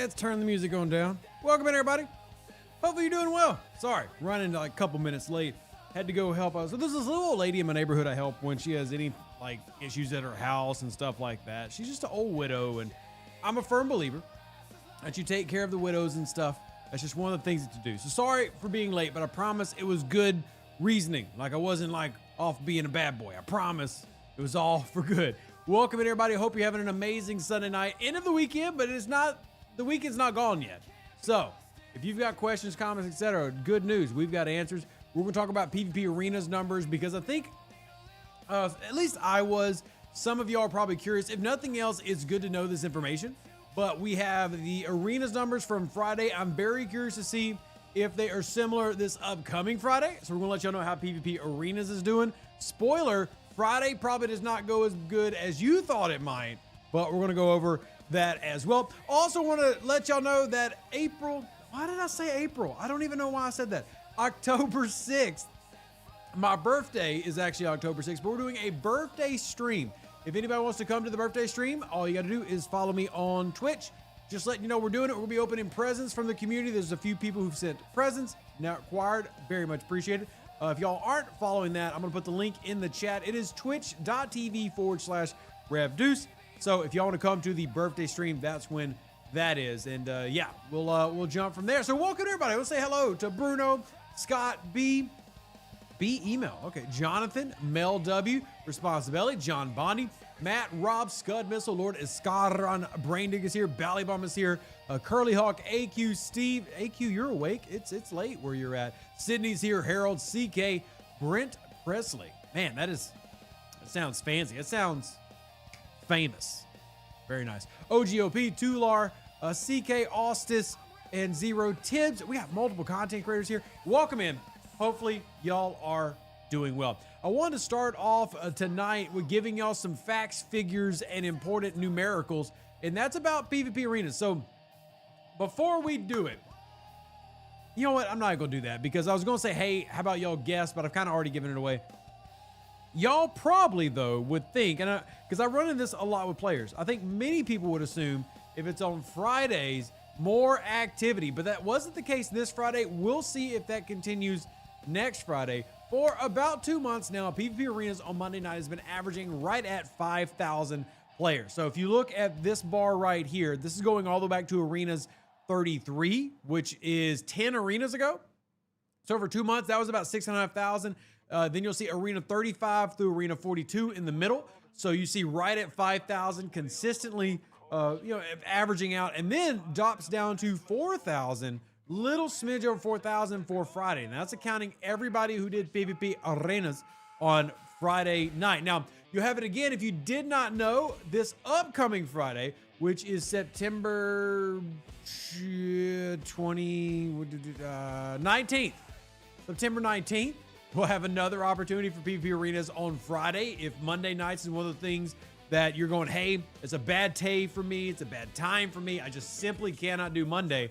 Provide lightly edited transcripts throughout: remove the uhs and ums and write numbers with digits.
Let's turn the music on down. Welcome in, everybody. Hopefully you're doing well. Sorry, running like a couple minutes late. Had to go help out. So there's this little old lady in my neighborhood I help when she has any like issues at her house and stuff like that. She's just an old widow, and I'm a firm believer that you take care of the widows and stuff. That's just one of the things that you do. So sorry for being late, but I promise it was good reasoning. Like I wasn't like off being a bad boy. I promise it was all for good. Welcome in, everybody. I hope you're having an amazing Sunday night. End of the weekend, but the weekend's not gone yet. So if you've got questions, comments, etc., good news. We've got answers. We're going to talk about PvP Arenas numbers because I think, at least I was, some of y'all are probably curious. If nothing else, it's good to know this information. But we have the Arenas numbers from Friday. I'm very curious to see if they are similar this upcoming Friday. So we're going to let y'all know how PvP Arenas is doing. Spoiler, Friday probably does not go as good as you thought it might, but we're going to go over that as well. Also want to let y'all know that April, why did I say April? I don't even know why I said that. October 6th, my birthday is actually October 6th, but we're doing a birthday stream. If anybody wants to come to the birthday stream, all you got to do is follow me on Twitch. Just letting you know we're doing it. We'll be opening presents from the community. There's a few people who've sent presents, now acquired. Very much appreciated. If y'all aren't following that, I'm going to put the link in the chat. It is twitch.tv/RevDeuce. So if y'all want to come to the birthday stream, that's when that is. And yeah, we'll jump from there. So welcome everybody. Let's say hello to Bruno, Scott B, email. Okay, Jonathan, Mel W, Responsibility, John Bondi, Matt, Rob, Scud Missile, Lord Escaron, Braindig is here, Ballybomb is here, Curly Hawk, AQ, Steve, AQ, you're awake. It's late where you're at. Sydney's here, Harold, CK, Brent Presley. Man, that sounds fancy. It sounds famous. Very nice. OGOP, Tular, CK, Austis, and Zero Tibbs. We have multiple content creators here. Welcome in. Hopefully y'all are doing well. I wanted to start off tonight with giving y'all some facts, figures, and important numericals, and that's about PvP Arenas. So before we do it, you know what? I'm not gonna do that because I was gonna say, hey, how about y'all guess, but I've kind of already given it away. Y'all probably though would think, and because I run into this a lot with players, I think many people would assume if it's on Fridays, more activity, but that wasn't the case this Friday. We'll see if that continues next Friday. For about 2 months now, PvP Arenas on Monday night has been averaging right at 5,000 players. So if you look at this bar right here, this is going all the way back to Arenas 33, which is 10 arenas ago. So over 2 months, that was about 6,500. Then you'll see Arena 35 through Arena 42 in the middle. So you see right at 5,000 consistently, averaging out, and then drops down to 4,000. Little smidge over 4,000 for Friday. And that's accounting everybody who did PvP Arenas on Friday night. Now, you'll have it again if you did not know this upcoming Friday, which is September 19th. September 19th, we'll have another opportunity for PvP Arenas on Friday. If Monday nights is one of the things that you're going, hey, it's a bad day for me, it's a bad time for me, I just simply cannot do Monday,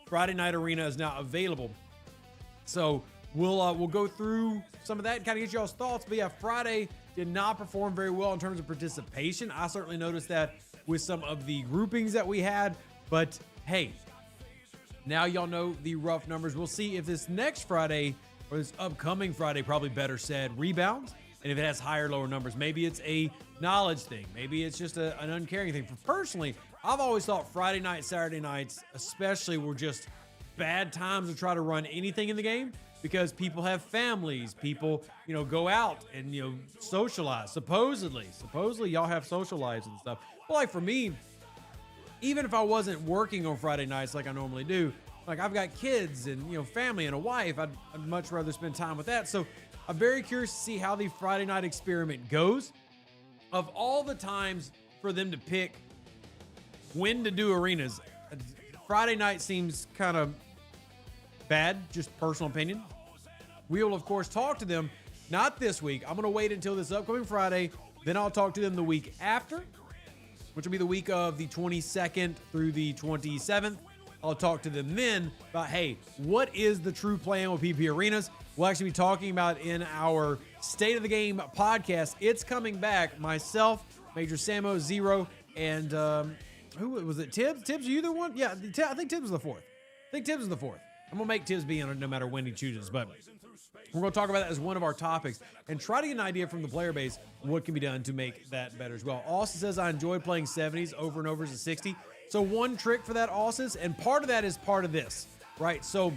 Friday Night Arena is now available. So we'll go through some of that and kind of get y'all's thoughts. But yeah, Friday did not perform very well in terms of participation. I certainly noticed that with some of the groupings that we had. But hey, now y'all know the rough numbers. We'll see if this next Friday, or this upcoming Friday, probably better said, rebounds. And if it has higher, lower numbers, maybe it's a knowledge thing. Maybe it's just an uncaring thing. For personally, I've always thought Friday night, Saturday nights, especially, were just bad times to try to run anything in the game because people have families. People, go out and, socialize. Supposedly, y'all have social lives and stuff. But like for me, even if I wasn't working on Friday nights like I normally do, like I've got kids and, family and a wife, I'd much rather spend time with that. So I'm very curious to see how the Friday night experiment goes. Of all the times for them to pick when to do arenas, Friday night seems kind of bad, just personal opinion. We will, of course, talk to them, not this week. I'm going to wait until this upcoming Friday. Then I'll talk to them the week after, which will be the week of the 22nd through the 27th. I'll talk to them then about, hey, what is the true plan with PvP Arenas? We'll actually be talking about in our State of the Game podcast. It's coming back. Myself, Major Samo, Zero, and who was it? Tibbs? Tibbs, are you the one? Yeah, I think Tibbs was the fourth. I'm going to make Tibbs be in no matter when he chooses, but we're going to talk about that as one of our topics and try to get an idea from the player base what can be done to make that better as well. Austin says, I enjoy playing 70s over and over as a 60. So one trick for that, Austin, and part of that is part of this, right? So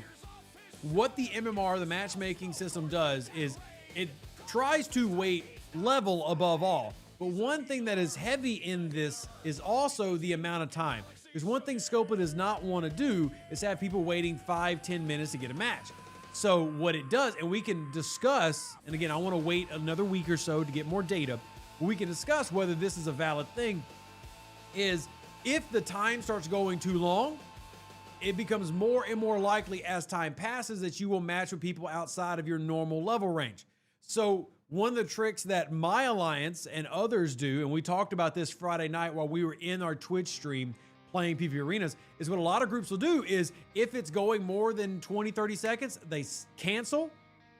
what the MMR, the matchmaking system, does is it tries to weight level above all. But one thing that is heavy in this is also the amount of time. Because one thing Scopa does not want to do is have people waiting 5-10 minutes to get a match. So what it does, and we can discuss, and again, I want to wait another week or so to get more data, but we can discuss whether this is a valid thing, is if the time starts going too long, it becomes more and more likely as time passes that you will match with people outside of your normal level range. So one of the tricks that my alliance and others do, and we talked about this Friday night while we were in our Twitch stream playing PvP arenas, is what a lot of groups will do is if it's going more than 20-30 seconds, they cancel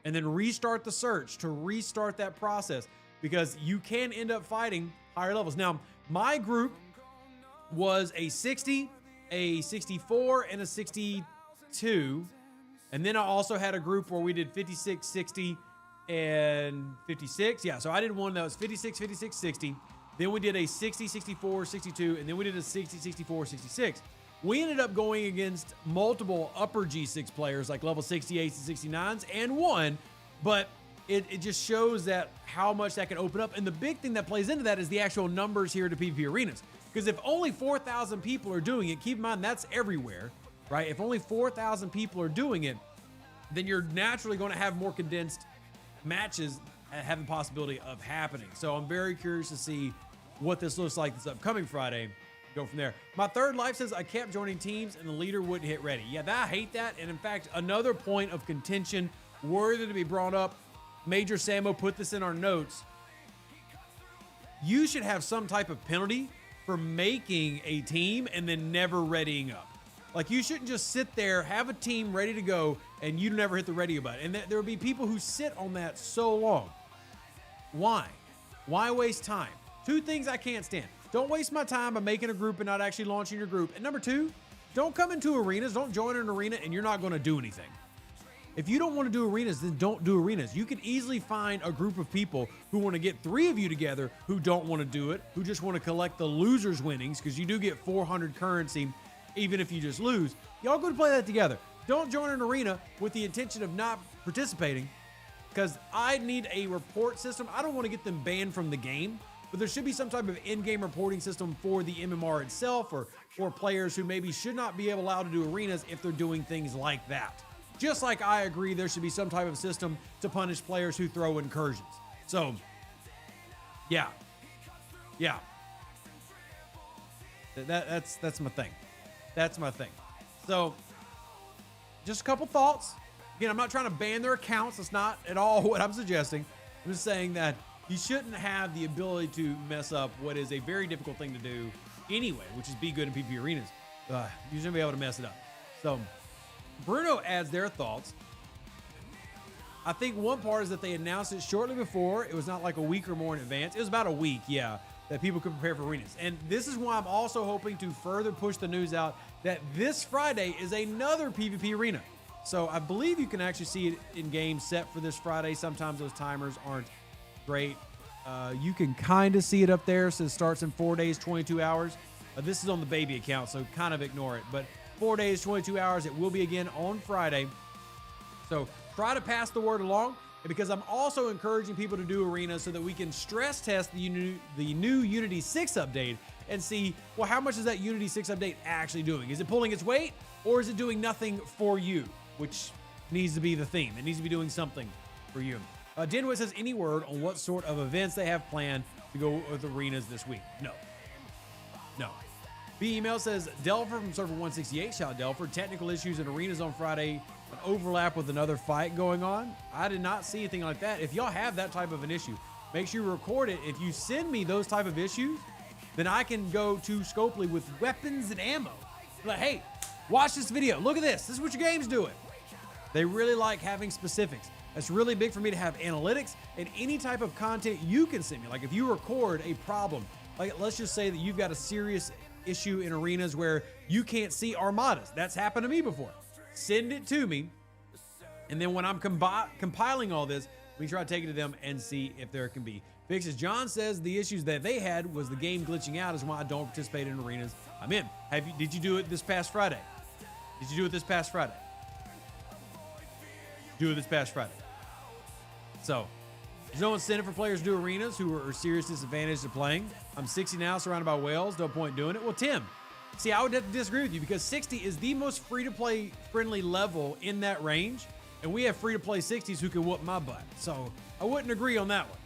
and then restart the search to restart that process, because you can end up fighting higher levels. Now, my group was a 60, a 64, and a 62. And then I also had a group where we did 56, 60, and 56. Yeah, so I did one that was 56, 56, 60. Then we did a 60, 64, 62, and then we did a 60, 64, 66. We ended up going against multiple upper G6 players, like level 68s and 69s, and won, but it just shows that how much that can open up. And the big thing that plays into that is the actual numbers here to PvP arenas. Because if only 4,000 people are doing it, keep in mind that's everywhere, right? If only 4,000 people are doing it, then you're naturally going to have more condensed matches have the possibility of happening. So I'm very curious to see what this looks like this upcoming Friday. Go from there. My third life says I kept joining teams and the leader wouldn't hit ready. Yeah, I hate that. And in fact, another point of contention worthy to be brought up, Major Samo put this in our notes. You should have some type of penalty for making a team and then never readying up. Like, you shouldn't just sit there, have a team ready to go, and you never hit the radio button. And there will be people who sit on that so long. Why? Why waste time? Two things I can't stand. Don't waste my time by making a group and not actually launching your group. And number two, don't come into arenas, don't join an arena, and you're not going to do anything. If you don't want to do arenas, then don't do arenas. You can easily find a group of people who want to get 3 of you together who don't want to do it, who just want to collect the losers' winnings, because you do get 400 currency even if you just lose. Y'all go to play that together. Don't join an arena with the intention of not participating, because I need a report system. I don't want to get them banned from the game, but there should be some type of in-game reporting system for the MMR itself, or for players who maybe should not be allowed to do arenas if they're doing things like that. Just like I agree there should be some type of system to punish players who throw incursions. So, yeah. That's my thing. That's my thing. So, just a couple thoughts. Again, I'm not trying to ban their accounts. That's not at all what I'm suggesting. I'm just saying that you shouldn't have the ability to mess up what is a very difficult thing to do anyway, which is be good in PvP arenas. You shouldn't be able to mess it up. So, Bruno adds their thoughts. I think one part is that they announced it shortly before. It was not like a week or more in advance. It was about a week, yeah, that people could prepare for arenas. And this is why I'm also hoping to further push the news out that this Friday is another PvP arena. So I believe you can actually see it in game set for this Friday. Sometimes those timers aren't great. You can kind of see it up there. So it starts in 4 days, 22 hours. This is on the baby account, so kind of ignore it. But 4 days, 22 hours. It will be again on Friday. So try to pass the word along. And because I'm also encouraging people to do arenas so that we can stress test the new Unity 6 update and see, well, how much is that Unity 6 update actually doing? Is it pulling its weight, or is it doing nothing for you? Which needs to be the theme. It needs to be doing something for you. Denwood says, any word on what sort of events they have planned to go with arenas this week? No. B email says, Delver from server 168, shout out Delver. Technical issues in arenas on Friday, an overlap with another fight going on. I did not see anything like that. If y'all have that type of an issue, make sure you record it. If you send me those type of issues, then I can go to Scopely with weapons and ammo. Like, hey, watch this video. Look at this. This is what your game's doing. They really like having specifics. That's really big for me to have analytics and any type of content you can send me. Like if you record a problem, like let's just say that you've got a serious issue in arenas where you can't see armadas. That's happened to me before. Send it to me. And then when I'm compiling all this, we try to take it to them and see if there can be fixes. John says the issues that they had was the game glitching out is why I don't participate in arenas I'm in. Did you do it this past Friday? Did you do it this past Friday? Do it this past Friday. So, there's no incentive for players to do arenas who are serious disadvantaged to playing. I'm 60 now, surrounded by whales. No point doing it. Well, Tim, see, I would have to disagree with you because 60 is the most free-to-play friendly level in that range. And we have free-to-play 60s who can whoop my butt. So I wouldn't agree on that one.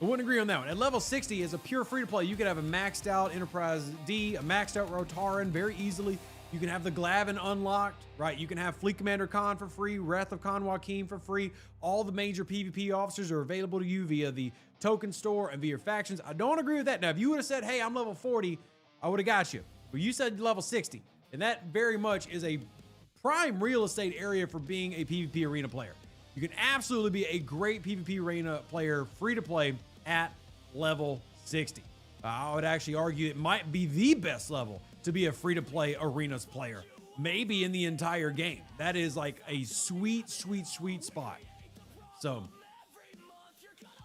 I wouldn't agree on that one. At level 60 is a pure free-to-play. You could have a maxed out Enterprise D, a maxed out Rotaran very easily. You can have the Glavin unlocked, right? You can have Fleet Commander Khan for free, Wrath of Khan Joaquin for free. All the major PvP officers are available to you via the token store and via your factions. I don't agree with that. Now, if you would have said, hey, I'm level 40, I would have got you. But you said level 60. And that very much is a prime real estate area for being a PvP arena player. You can absolutely be a great PvP arena player, free to play at level 60. I would actually argue it might be the best level to be a free to play arenas player, maybe in the entire game. That is like a sweet, sweet, sweet spot. So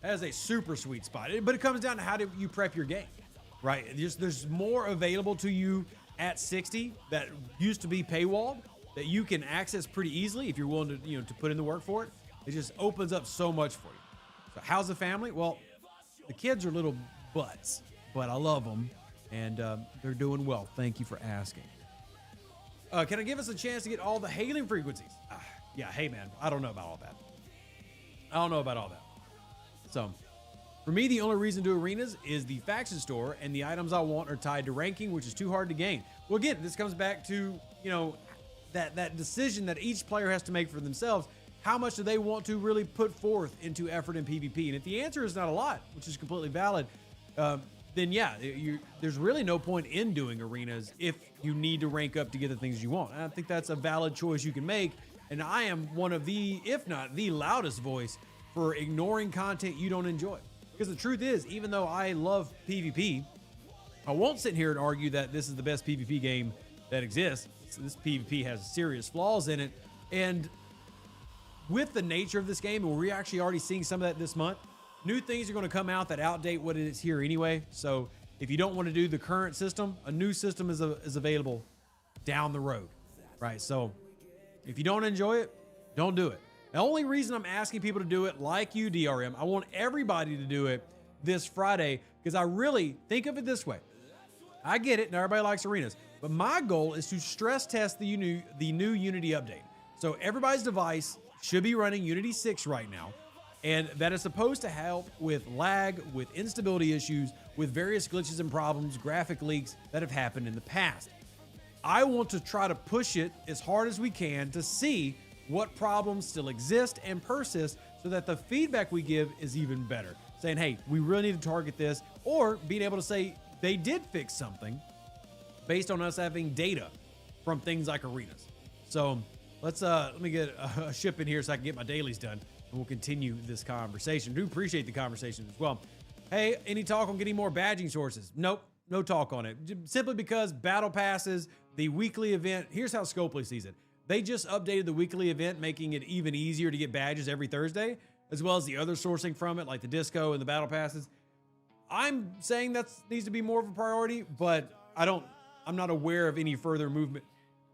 that is a super sweet spot, but it comes down to how do you prep your game, right? There's more available to you at 60 that used to be paywalled that you can access pretty easily if you're willing to, to put in the work for it. It just opens up so much for you. So how's the family? Well, the kids are little butts, but I love them, and they're doing well. Thank you for asking. Can I give us a chance to get all the hailing frequencies? Yeah, hey, man, I don't know about all that. I don't know about all that. So, for me, the only reason to do arenas is the faction store, and the items I want are tied to ranking, which is too hard to gain. Well, again, this comes back to, that decision that each player has to make for themselves. How much do they want to really put forth into effort in PvP? And if the answer is not a lot, which is completely valid, then yeah, there's really no point in doing arenas if you need to rank up to get the things you want. And I think that's a valid choice you can make. And I am one of the, if not the loudest voice for ignoring content you don't enjoy. Because the truth is, even though I love PvP, I won't sit here and argue that this is the best PvP game that exists. This PvP has serious flaws in it. And with the nature of this game, and we're actually already seeing some of that this month, new things are going to come out that outdate what is here anyway. So if you don't want to do the current system, a new system is available down the road, right? So if you don't enjoy it, don't do it. The only reason I'm asking people to do it, like you, DRM, I want everybody to do it this Friday, because I really think of it this way. I get it, and everybody likes arenas, but my goal is to stress test the new Unity update. So everybody's device should be running Unity 6 right now, and that is supposed to help with lag, with instability issues, with various glitches and problems, graphic leaks that have happened in the past. I want to try to push it as hard as we can to see what problems still exist and persist so that the feedback we give is even better. Saying, hey, we really need to target this, or being able to say they did fix something based on us having data from things like arenas. So let me get a ship in here so I can get my dailies done, and we'll continue this conversation. Do appreciate the conversation as well. Hey, any talk on getting more badging sources? Nope, no talk on it. Simply because battle passes, the weekly event, here's how Scopely sees it. They just updated the weekly event, making it even easier to get badges every Thursday, as well as the other sourcing from it, like the disco and the battle passes. I'm saying that needs to be more of a priority, but I'm not aware of any further movement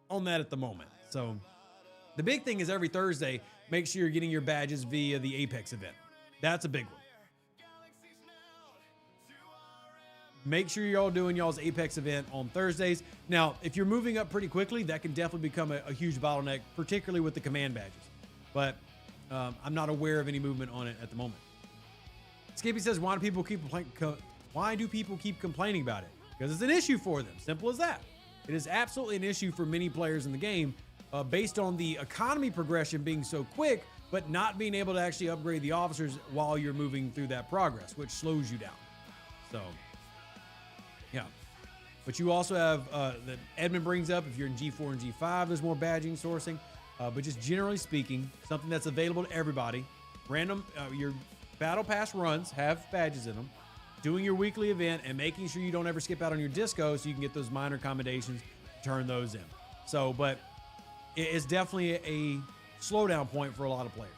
on that at the moment. So the big thing is every Thursday, make sure you're getting your badges via the Apex event. That's a big one. Make sure you're all doing y'all's Apex event on Thursdays. Now, if you're moving up pretty quickly, that can definitely become a huge bottleneck, particularly with the command badges. But I'm not aware of any movement on it at the moment. Skippy says, why do people keep complaining about it? Because it's an issue for them. Simple as that. It is absolutely an issue for many players in the game based on the economy progression being so quick, but not being able to actually upgrade the officers while you're moving through that progress, which slows you down. So, yeah. But you also have that Edmund brings up, if you're in G4 and G5, there's more badging sourcing. But just generally speaking, something that's available to everybody. Random, your battle pass runs have badges in them. doing your weekly event and making sure you don't ever skip out on your disco so you can get those minor accommodations, turn those in. So, but it's definitely a slowdown point for a lot of players.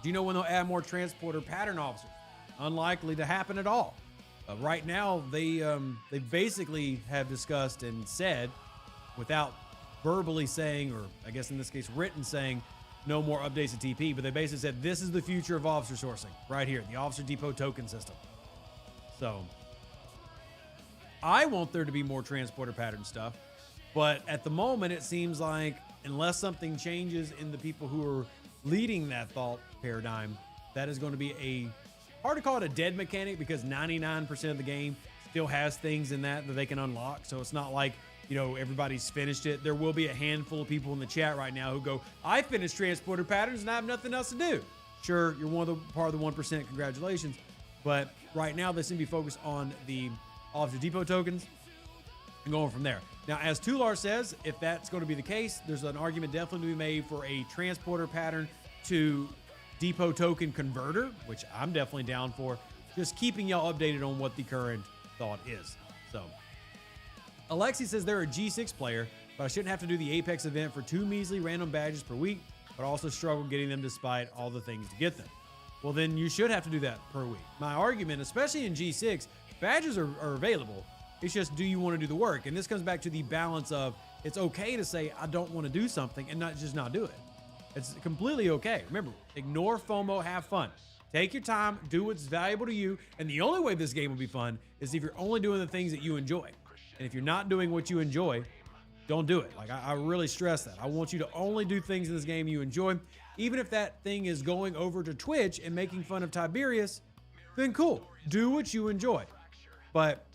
Do you know when they'll add more transporter pattern officers? Unlikely to happen at all. Right now, they basically have discussed and said, without verbally saying, or I guess in this case written saying, no more updates to TP, but they basically said this is the future of officer sourcing right here, the officer depot token system. So I want there to be more transporter pattern stuff, but at the moment it seems like unless something changes in the people who are leading that thought paradigm, that is going to be a hard to call it a dead mechanic, because 99% of the game still has things in that they can unlock. So it's not like, you know, everybody's finished it. There will be a handful of people in the chat right now who go, I finished transporter patterns and I have nothing else to do. Sure, you're part of the 1%, congratulations. But right now they seem to be focused on the officer depot tokens and going from there. Now, as Tular says, if that's going to be the case, there's an argument definitely to be made for a transporter pattern to depot token converter, which I'm definitely down for. Just keeping y'all updated on what the current thought is. So Alexi says they're a G6 player, but I shouldn't have to do the Apex event for 2 measly random badges per week, but also struggle getting them despite all the things to get them. Well, then you should have to do that per week. My argument, especially in G6, badges are available. It's just, do you want to do the work? And this comes back to the balance of, it's okay to say, I don't want to do something and not do it. It's completely okay. Remember, ignore FOMO, have fun. Take your time, do what's valuable to you. And the only way this game will be fun is if you're only doing the things that you enjoy. And if you're not doing what you enjoy, don't do it. Like, I really stress that. I want you to only do things in this game you enjoy. Even if that thing is going over to Twitch and making fun of Tiberius, then cool. Do what you enjoy. But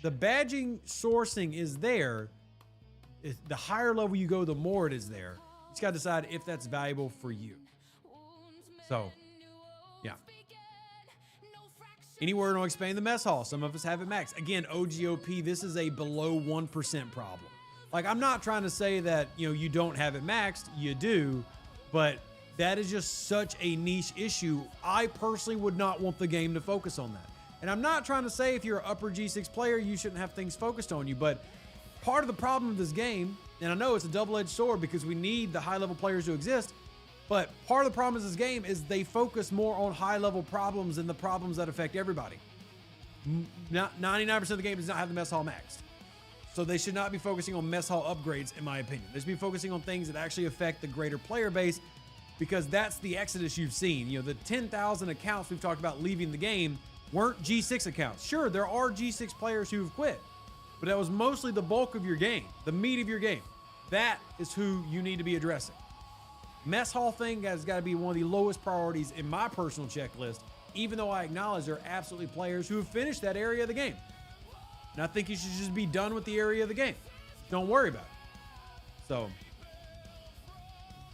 the badging sourcing is there. The higher level you go, the more it is there. You just got to decide if that's valuable for you. So, yeah. Any word on expanding the mess hall? Some of us have it maxed. Again, OGOP, this is a below 1% problem. Like, I'm not trying to say that, you know, you don't have it maxed. You do. But that is just such a niche issue. I personally would not want the game to focus on that. And I'm not trying to say if you're an upper G6 player, you shouldn't have things focused on you. But part of the problem of this game, and I know it's a double-edged sword because we need the high-level players to exist, but part of the problem of this game is they focus more on high-level problems than the problems that affect everybody. 99% of the game does not have the mess hall maxed. So they should not be focusing on mess hall upgrades, in my opinion. They should be focusing on things that actually affect the greater player base, because that's the exodus you've seen. You know, the 10,000 accounts we've talked about leaving the game weren't G6 accounts. Sure, there are G6 players who have quit, but that was mostly the bulk of your game, the meat of your game. That is who you need to be addressing. Mess hall thing has got to be one of the lowest priorities in my personal checklist, even though I acknowledge there are absolutely players who have finished that area of the game. And I think you should just be done with the area of the game. Don't worry about it. So,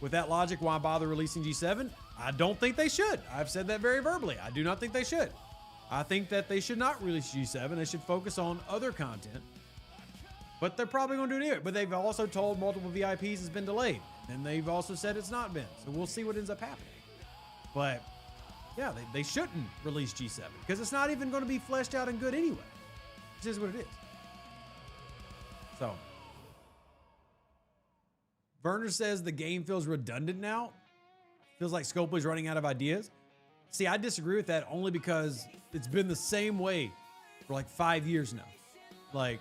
with that logic, why bother releasing G7? I don't think they should. I've said that very verbally. I do not think they should. I think that they should not release G7. They should focus on other content. But they're probably going to do it anyway. But they've also told multiple VIPs has been delayed. And they've also said it's not been. So we'll see what ends up happening. But yeah, they shouldn't release G7 because it's not even going to be fleshed out and good anyway. It is what it is. So Werner says the game feels redundant now. Feels like Scopely's running out of ideas. See, I disagree with that only because it's been the same way for like 5 years now. Like,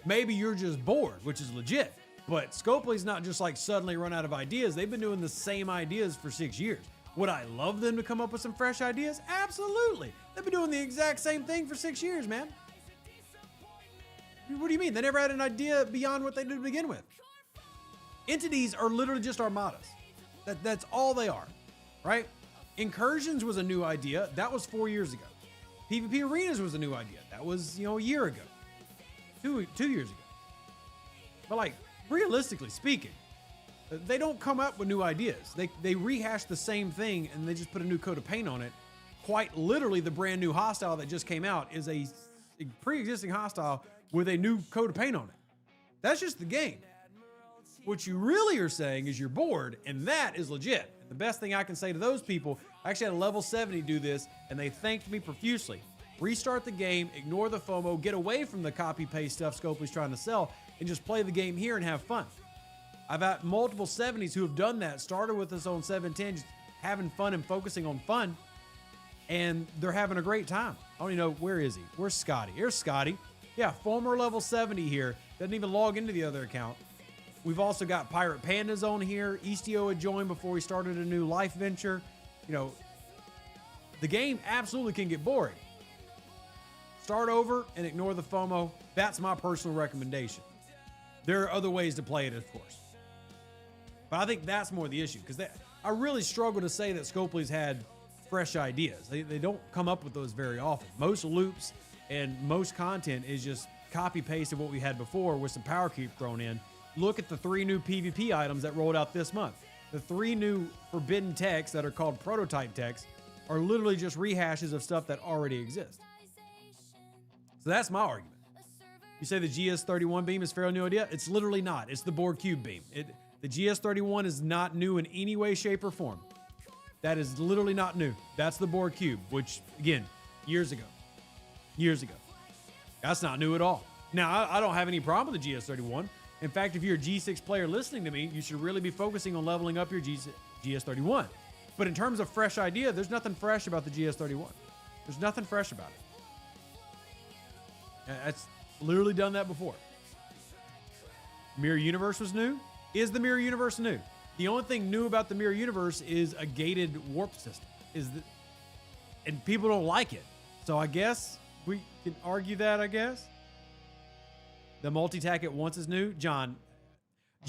maybe you're just bored, which is legit, but Scopely's not just like suddenly run out of ideas. They've been doing the same ideas for 6 years. Would I love them to come up with some fresh ideas? Absolutely. They've been doing the exact same thing for 6 years, man. What do you mean? They never had an idea beyond what they did to begin with. Entities are literally just armadas. That's all they are, right? Incursions was a new idea. That was 4 years ago. PvP arenas was a new idea. That was, a year ago. Two years ago. But like, realistically speaking, they don't come up with new ideas. They rehash the same thing and they just put a new coat of paint on it. Quite literally, the brand new hostile that just came out is a pre-existing hostile with a new coat of paint on it. That's just the game. What you really are saying is you're bored, and that is legit. The best thing I can say to those people, I actually had a level 70 do this, and they thanked me profusely. Restart the game, ignore the FOMO, get away from the copy-paste stuff Scopely's trying to sell, and just play the game here and have fun. I've had multiple 70s who have done that, started with his own 710, just having fun and focusing on fun, and they're having a great time. I don't even know, where is he? Where's Scotty? Here's Scotty. Yeah, former level 70 here. Doesn't even log into the other account. We've also got Pirate Pandas on here. Eastio had joined before we started a new life venture. You know, the game absolutely can get boring. Start over and ignore the FOMO. That's my personal recommendation. There are other ways to play it, of course. But I think that's more the issue, because I really struggle to say that Scopely's had fresh ideas. They don't come up with those very often. Most loops and most content is just copy-paste of what we had before with some power creep thrown in. Look at the 3 new PvP items that rolled out this month. The 3 new forbidden techs that are called prototype techs are literally just rehashes of stuff that already exists. So that's my argument. You say the GS31 beam is a fairly new idea? It's literally not. It's the Borg Cube beam. The GS31 is not new in any way, shape, or form. That is literally not new. That's the Borg Cube, which, again, years ago. Years ago. That's not new at all. Now, I don't have any problem with the GS31. In fact, if you're a G6 player listening to me, you should really be focusing on leveling up your GS31. But in terms of fresh idea, there's nothing fresh about the GS31. There's nothing fresh about it. That's literally done that before. Mirror Universe was new. Is the Mirror Universe new? The only thing new about the Mirror Universe is a gated warp system. And people don't like it. So I guess we can argue that, I guess. The multi-tack at once is new. John,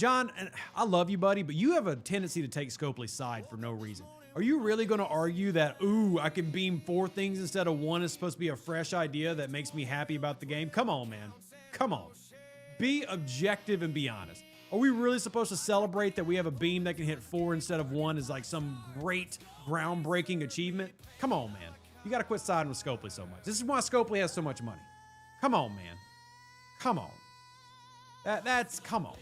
and I love you, buddy, but you have a tendency to take Scopely's side for no reason. Are you really going to argue that, ooh, I can beam 4 things instead of 1 is supposed to be a fresh idea that makes me happy about the game? Come on, man. Come on. Be objective and be honest. Are we really supposed to celebrate that we have a beam that can hit 4 instead of 1 as like some great groundbreaking achievement? Come on, man. You got to quit siding with Scopely so much. This is why Scopely has so much money. Come on, man. Come on. Come on.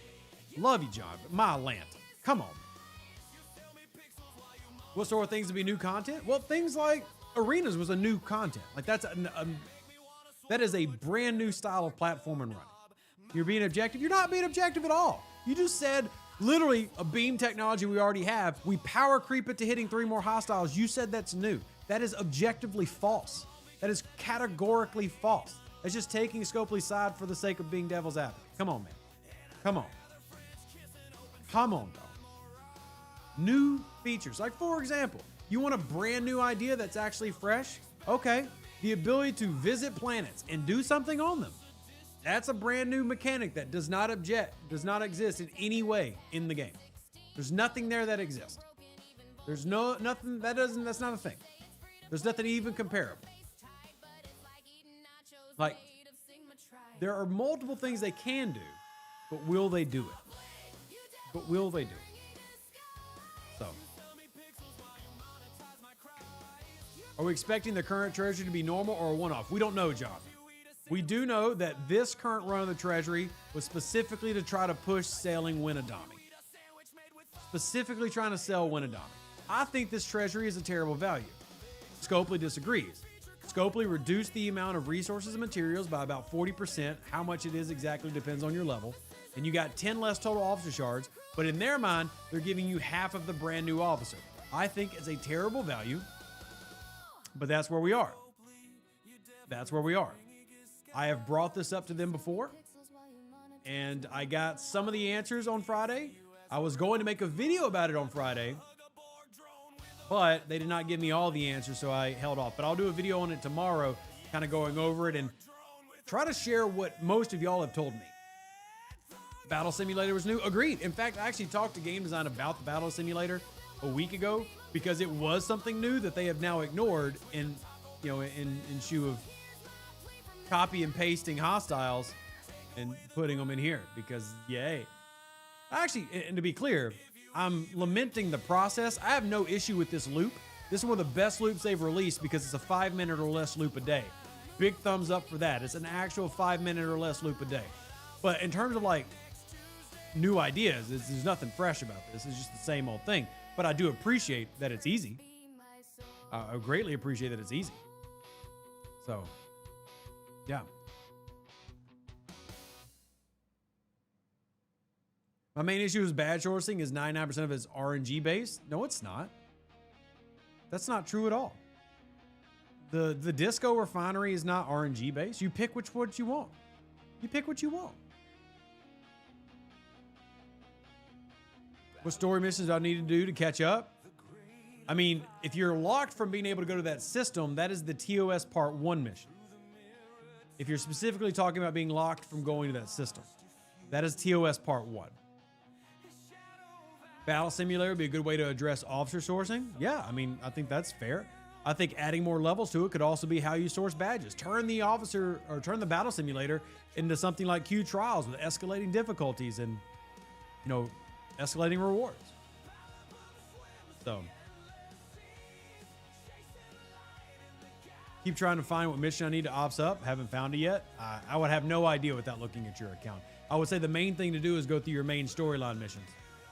Love you, John, but my Atlanta. Come on. What sort of things to be new content? Well, things like arenas was a new content. Like that is a brand new style of platform and run. You're being objective. You're not being objective at all. You just said literally a beam technology we already have. We power creep it to hitting 3 more hostiles. You said that's new. That is objectively false. That is categorically false. It's just taking Scopely's side for the sake of being devil's advocate. Come on, man. Come on. Come on, dog. New features. Like, for example, you want a brand new idea that's actually fresh? Okay. The ability to visit planets and do something on them. That's a brand new mechanic that does not exist in any way in the game. There's nothing there that exists. There's nothing that's not a thing. There's nothing even comparable. Like, there are multiple things they can do, but will they do it? But will they do it? So, are we expecting the current treasury to be normal or a one-off? We don't know, John. We do know that this current run of the treasury was specifically to try to push selling Winadami. Specifically trying to sell Winadami. I think this treasury is a terrible value. Scopely disagrees. Scopely reduced the amount of resources and materials by about 40%. How much it is exactly depends on your level. And you got 10 less total officer shards, but in their mind, they're giving you half of the brand new officer. I think it's a terrible value, but that's where we are. That's where we are. I have brought this up to them before, and I got some of the answers on Friday. I was going to make a video about it on Friday, but they did not give me all the answers, so I held off. But I'll do a video on it tomorrow, kind of going over it and try to share what most of y'all have told me. Battle Simulator was new. Agreed. In fact, I actually talked to Game Design about the Battle Simulator a week ago because it was something new that they have now ignored in shoe of copy and pasting hostiles and putting them in here because yay. Actually, and to be clear, I'm lamenting the process. I have no issue with this loop. This is one of the best loops they've released because it's a 5-minute or less loop a day. Big thumbs up for that. It's an actual 5-minute or less loop a day. But in terms of like new ideas, there's nothing fresh about this. It's just the same old thing. But I do appreciate that it's easy. I greatly appreciate that it's easy. So, yeah. My main issue with badge sourcing is 99% of it is RNG based. No, it's not. That's not true at all. The disco refinery is not RNG based. You pick which ones you want. You pick what you want. What story missions do I need to do to catch up? I mean, if you're locked from being able to go to that system, that is the TOS Part 1 mission. If you're specifically talking about being locked from going to that system, that is TOS Part 1. Battle Simulator would be a good way to address officer sourcing. Yeah, I mean, I think that's fair. I think adding more levels to it could also be how you source badges. Turn the officer or turn the Battle Simulator into something like Q Trials with escalating difficulties and, you know, escalating rewards. So, keep trying to find what mission I need to ops up. Haven't found it yet. I would have no idea without looking at your account. I would say the main thing to do is go through your main storyline missions.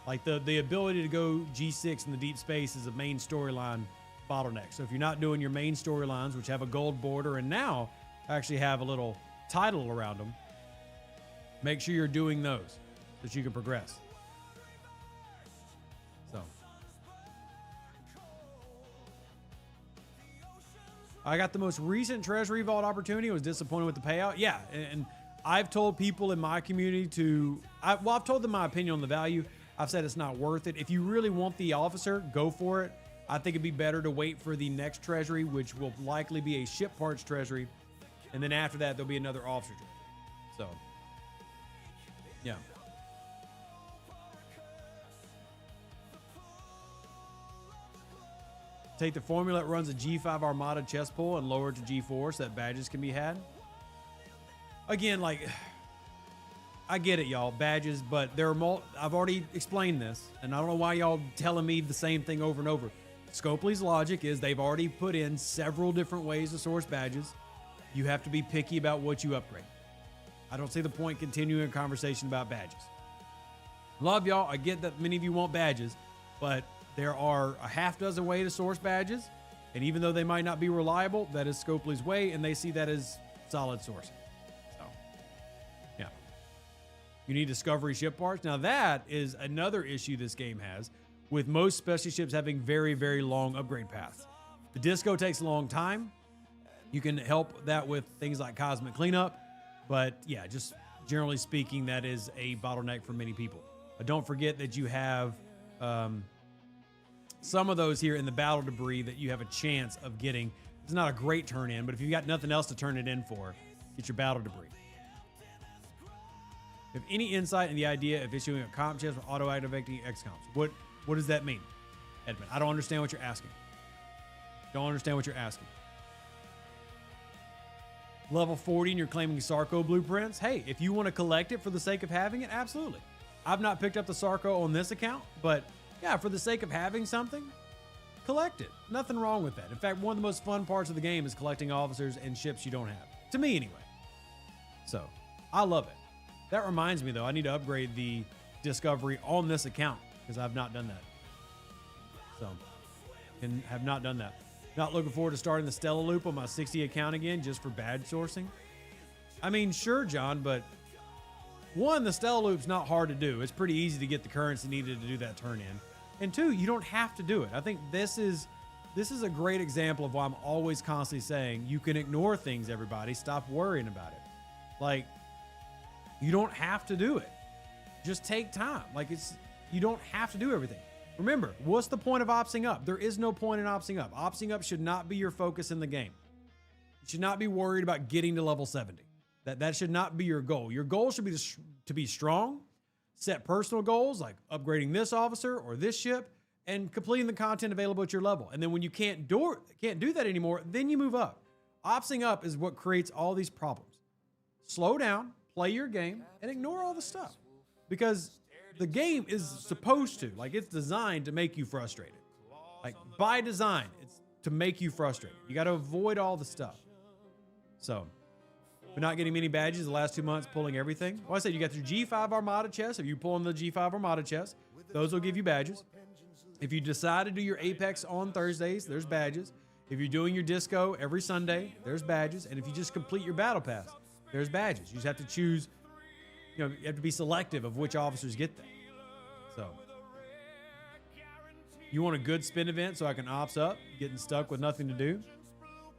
Like the ability to go G6 in the deep space is a main storyline bottleneck. So if you're not doing your main storylines, which have a gold border and now actually have a little title around them, make sure you're doing those so that you can progress. So I got the most recent Treasury Vault opportunity. I was disappointed with the payout. Yeah, and I've told people in my community I've told them my opinion on the value. I've said it's not worth it. If you really want the officer, go for it. I think it'd be better to wait for the next treasury, which will likely be a ship parts treasury. And then after that, there'll be another officer treasury. So, yeah. Take the formula that runs a G5 Armada chest pull and lower it to G4 so that badges can be had. Again, like, I get it, y'all, badges, but there are I've already explained this, and I don't know why y'all telling me the same thing over and over. Scopely's logic is they've already put in several different ways to source badges. You have to be picky about what you upgrade. I don't see the point continuing a conversation about badges. Love y'all. I get that many of you want badges, but there are a half dozen ways to source badges, and even though they might not be reliable, that is Scopely's way, and they see that as solid sourcing. So, yeah. You need discovery ship parts. Now that is another issue this game has, with most specialty ships having very, very long upgrade paths. The disco takes a long time. You can help that with things like cosmic cleanup, but yeah, just generally speaking, that is a bottleneck for many people. But don't forget that you have some of those here in the battle debris that you have a chance of getting. It's not a great turn in, but if you've got nothing else to turn it in for, get your battle debris. Have any insight in the idea of issuing a comp chest with auto-activating XComps? What does that mean, Edmund? I don't understand what you're asking. Don't understand what you're asking. Level 40 and you're claiming Sarco blueprints? Hey, if you want to collect it for the sake of having it, absolutely. I've not picked up the Sarco on this account, but yeah, for the sake of having something, collect it. Nothing wrong with that. In fact, one of the most fun parts of the game is collecting officers and ships you don't have. To me, anyway. So, I love it. That reminds me, though, I need to upgrade the discovery on this account because I've not done that. So, and have not done that. Not looking forward to starting the Stella Loop on my 60 account again just for badge sourcing. I mean, sure, John, but one, the Stella Loop's not hard to do. It's pretty easy to get the currency needed to do that turn in. And two, you don't have to do it. I think this is a great example of why I'm always constantly saying you can ignore things, everybody. Stop worrying about it. Like, you don't have to do it. Just take time. Like, you don't have to do everything. Remember, what's the point of opsing up? There is no point in opsing up. Opsing up should not be your focus in the game. You should not be worried about getting to level 70. That should not be your goal. Your goal should be to be strong, set personal goals like upgrading this officer or this ship, and completing the content available at your level. And then when you can't do that anymore, then you move up. Opsing up is what creates all these problems. Slow down, play your game, and ignore all the stuff. Because the game is supposed to, like, it's designed to make you frustrated. Like, by design, it's to make you frustrated. You got to avoid all the stuff. So, but not getting many badges the last 2 months, pulling everything. Well, I said you got your G5 Armada chest. If you pull in the G5 Armada chest, those will give you badges. If you decide to do your Apex on Thursdays, there's badges. If you're doing your disco every Sunday, there's badges. And if you just complete your battle pass, there's badges. You just have to choose, you have to be selective of which officers get them. So you want a good spin event so I can ops up, getting stuck with nothing to do?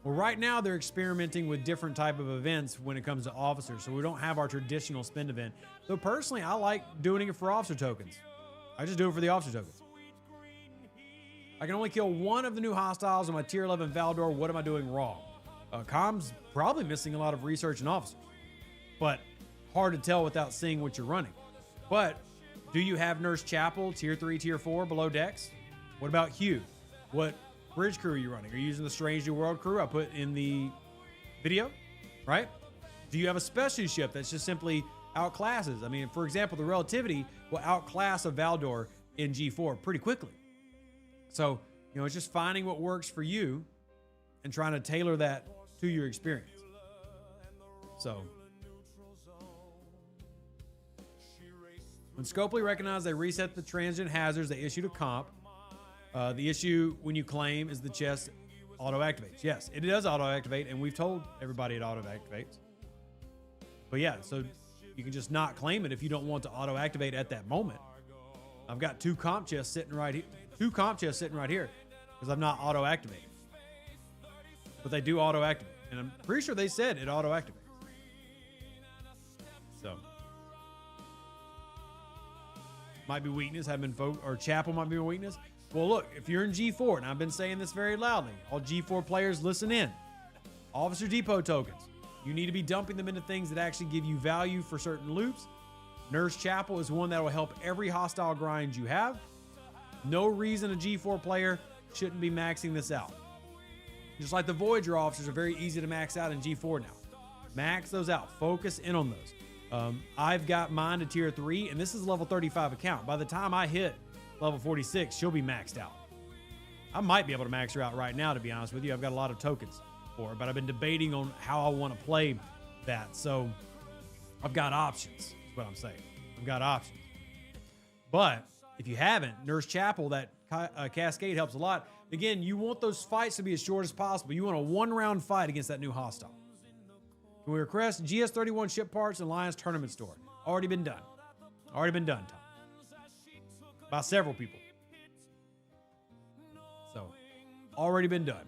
Well, right now they're experimenting with different type of events when it comes to officers, so we don't have our traditional spin event. Though personally, I like doing it for officer tokens. I just do it for the officer tokens. I can only kill one of the new hostiles on my tier 11 Valdor. What am I doing wrong? Com's probably missing a lot of research and officers, but hard to tell without seeing what you're running. But do you have Nurse Chapel, tier 3, tier 4 below decks? What about Hugh? What bridge crew are you running? Are you using the Strange New World crew I put in the video, right? Do you have a specialty ship that's just simply outclasses? I mean, for example, the Relativity will outclass a Valdor in G4 pretty quickly. So, it's just finding what works for you and trying to tailor that to your experience. So, when Scopely recognized they reset the transient hazards, they issued a comp. The issue when you claim is the chest auto-activates. Yes, it does auto-activate, and we've told everybody it auto-activates. But yeah, so you can just not claim it if you don't want to auto-activate at that moment. I've got two comp chests sitting right here. Because I'm not auto-activating. But they do auto-activate. And I'm pretty sure they said it auto-activates. So. Might be weakness. Or Chapel might be a weakness. Well, look, if you're in G4, and I've been saying this very loudly, all G4 players listen in. Officer Depot tokens. You need to be dumping them into things that actually give you value for certain loops. Nurse Chapel is one that will help every hostile grind you have. No reason a G4 player shouldn't be maxing this out. Just like the Voyager officers are very easy to max out in G4 now. Max those out. Focus in on those. I've got mine to tier 3, and this is a level 35 account. By the time I hit level 46, she'll be maxed out. I might be able to max her out right now, to be honest with you. I've got a lot of tokens for her, but I've been debating on how I want to play that. So I've got options, is what I'm saying. I've got options. But if you haven't, Nurse Chapel, that Cascade helps a lot. Again, you want those fights to be as short as possible. You want a one-round fight against that new hostile. Can we request GS31 ship parts and Alliance Tournament Store? Already been done. Already been done, Tom. By several people. So, already been done.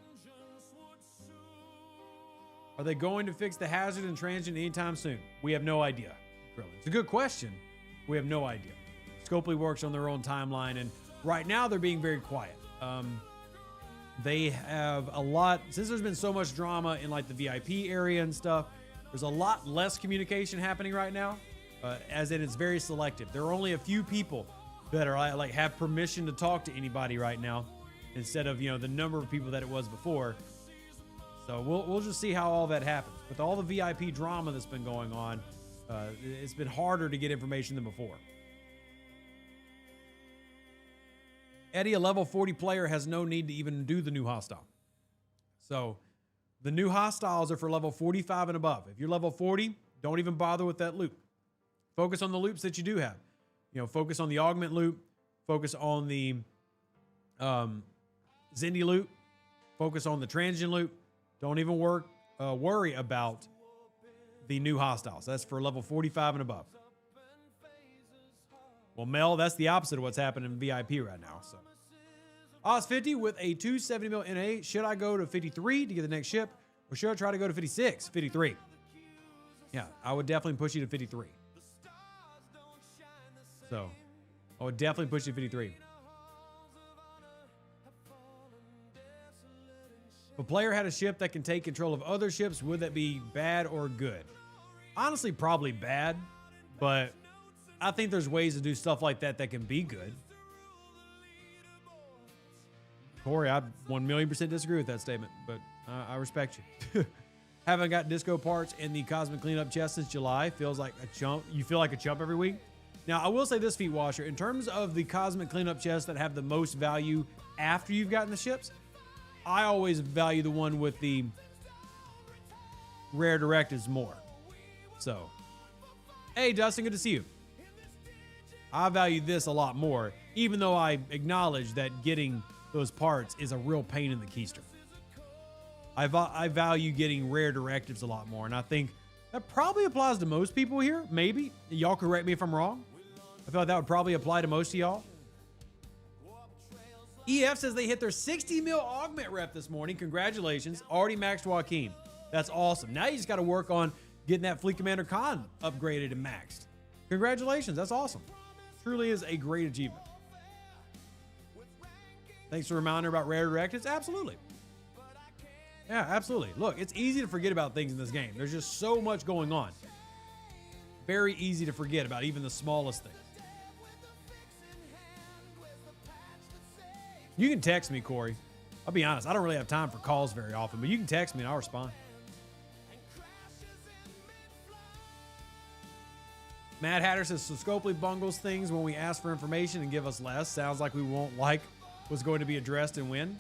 Are they going to fix the hazard and transient anytime soon? We have no idea. It's a good question. We have no idea. Scopely works on their own timeline, and right now they're being very quiet. They have a lot, since there's been so much drama in like the VIP area and stuff, there's a lot less communication happening right now, as in it's very selective. There are only a few people that are like have permission to talk to anybody right now, instead of the number of people that it was before. So we'll just see how all that happens. With all the VIP drama that's been going on, it's been harder to get information than before. Eddie, a level 40 player, has no need to even do the new hostile. So the new hostiles are for level 45 and above. If you're level 40, don't even bother with that loop. Focus on the loops that you do have. Focus on the augment loop. Focus on the Zindi loop. Focus on the transient loop. Don't even worry about the new hostiles. That's for level 45 and above. Well, Mel, that's the opposite of what's happening in VIP right now. So, Oz50 with a 270 mil NA. Should I go to 53 to get the next ship, or should I try to go to 56? 53. Yeah, I would definitely push you to 53. So, I would definitely push you to 53. If a player had a ship that can take control of other ships, would that be bad or good? Honestly, probably bad, but I think there's ways to do stuff like that that can be good. Corey, I 1,000,000% disagree with that statement, but I respect you. Haven't got disco parts in the Cosmic Cleanup chest since July. Feels like a chump. You feel like a chump every week? Now, I will say this, Feet Washer. In terms of the Cosmic Cleanup chests that have the most value after you've gotten the ships, I always value the one with the rare directives more. So, hey, Dustin, good to see you. I value this a lot more, even though I acknowledge that getting those parts is a real pain in the keister. I value getting rare directives a lot more. And I think that probably applies to most people here. Maybe. Y'all correct me if I'm wrong. I feel like that would probably apply to most of y'all. EF says they hit their 60 mil augment rep this morning. Congratulations. Already maxed Joaquin. That's awesome. Now you just got to work on getting that Fleet Commander Khan upgraded and maxed. Congratulations. That's awesome. Truly is a great achievement. Thanks for the reminder about rare directives. Absolutely. Yeah, absolutely. Look, it's easy to forget about things in this game. There's just so much going on. Very easy to forget about even the smallest things. You can text me, Corey. I'll be honest, I don't really have time for calls very often, but you can text me and I'll respond. Mad Hatter says, so Scopely bungles things when we ask for information and give us less. Sounds like we won't like what's going to be addressed and when.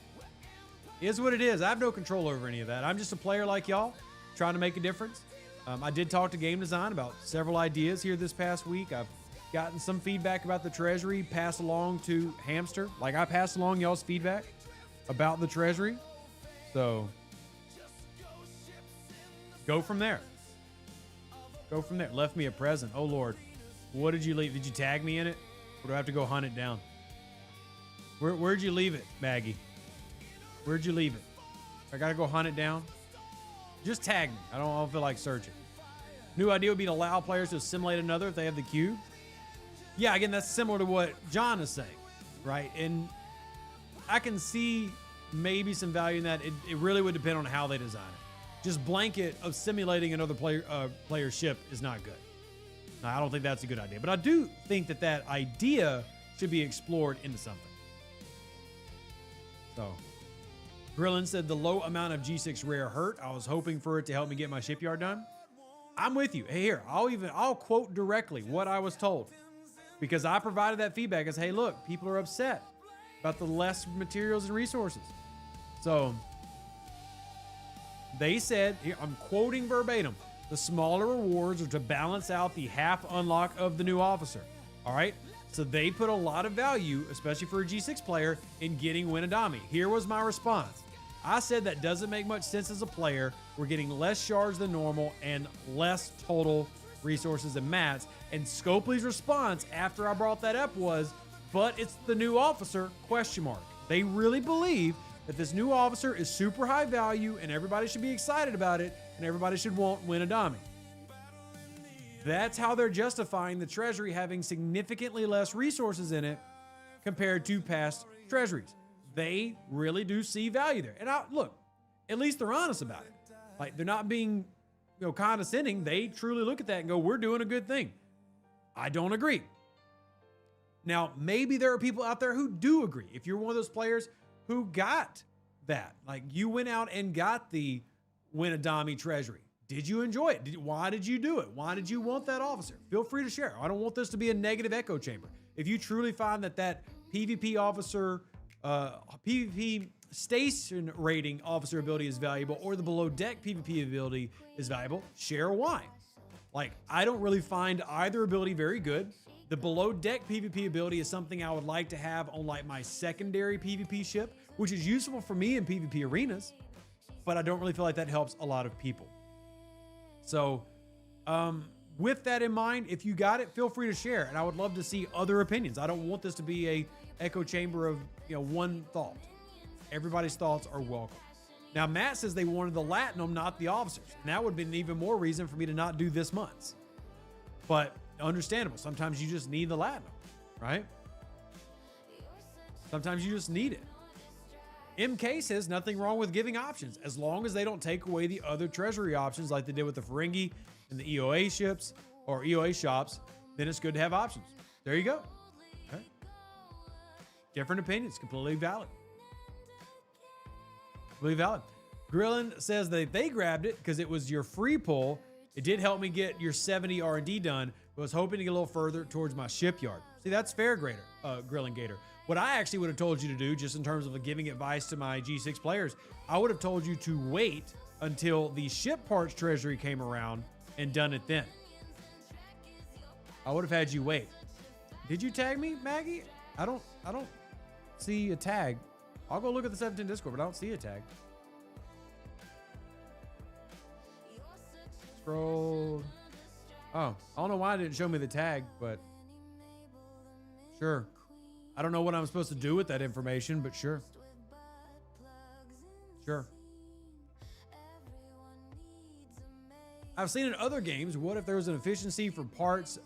Is what it is. I have no control over any of that. I'm just a player like y'all, trying to make a difference. I did talk to game design about several ideas here this past week. I've gotten some feedback about the treasury passed along to Hamster. Like I passed along y'all's feedback about the treasury. So go from there. Go from there. Left me a present. Oh Lord. What did you leave? Did you tag me in it? Or do I have to go hunt it down? Where'd you leave it, Maggie? Where'd you leave it? I gotta go hunt it down. Just tag me. I don't feel like searching. New idea would be to allow players to assimilate another if they have the cube. Yeah, again, that's similar to what John is saying, right? And I can see maybe some value in that. It really would depend on how they design it. Just blanket of simulating another player's ship is not good. No, I don't think that's a good idea. But I do think that that idea should be explored into something. So, Grillin said the low amount of G6 rare hurt. I was hoping for it to help me get my shipyard done. I'm with you. Hey, here, I'll quote directly what I was told. Because I provided that feedback as, hey, look, people are upset about the less materials and resources. So they said, here, I'm quoting verbatim, the smaller rewards are to balance out the half unlock of the new officer. All right. So they put a lot of value, especially for a G6 player, in getting Winadami. Here was my response. I said that doesn't make much sense as a player. We're getting less shards than normal and less total resources and mats. And Scopely's response after I brought that up was, but it's the new officer, ? They really believe that this new officer is super high value and everybody should be excited about it and everybody should want Winadami. That's how they're justifying the treasury having significantly less resources in it compared to past treasuries. They really do see value there. And look, at least they're honest about it. Like they're not being condescending. They truly look at that and go, we're doing a good thing. I don't agree. Now, maybe there are people out there who do agree. If you're one of those players who got that, like you went out and got the Winadami treasury. Did you enjoy it? Why did you do it? Why did you want that officer? Feel free to share. I don't want this to be a negative echo chamber. If you truly find that PvP officer, PvP station rating officer ability is valuable or the below deck PvP ability is valuable, share why. Like, I don't really find either ability very good. The below deck PvP ability is something I would like to have on like my secondary PvP ship, which is useful for me in PvP arenas, but I don't really feel like that helps a lot of people. So with that in mind, if you got it, feel free to share. And I would love to see other opinions. I don't want this to be a echo chamber of one thought. Everybody's thoughts are welcome. Now, Matt says they wanted the Latinum, not the officers. And that would have been even more reason for me to not do this month's. But understandable. Sometimes you just need the Latinum, right? Sometimes you just need it. MK says nothing wrong with giving options as long as they don't take away the other treasury options like they did with the Ferengi and the EOA ships or EOA shops. Then it's good to have options. There you go. Okay. Different opinions, completely valid. Completely valid. Grillin says that they grabbed it because it was your free pull. It did help me get your 70 R&D done, but was hoping to get a little further towards my shipyard. See, that's fair, Grillin Gator. What I actually would have told you to do, just in terms of giving advice to my G6 players, I would have told you to wait until the ship parts treasury came around and done it then. I would have had you wait. Did you tag me, Maggie? I don't see a tag. I'll go look at the 17 Discord, but I don't see a tag. scrolled. Oh, I don't know why it didn't show me the tag, but sure. I don't know what I'm supposed to do with that information, but sure. Sure. I've seen in other games, what if there was an efficiency for parts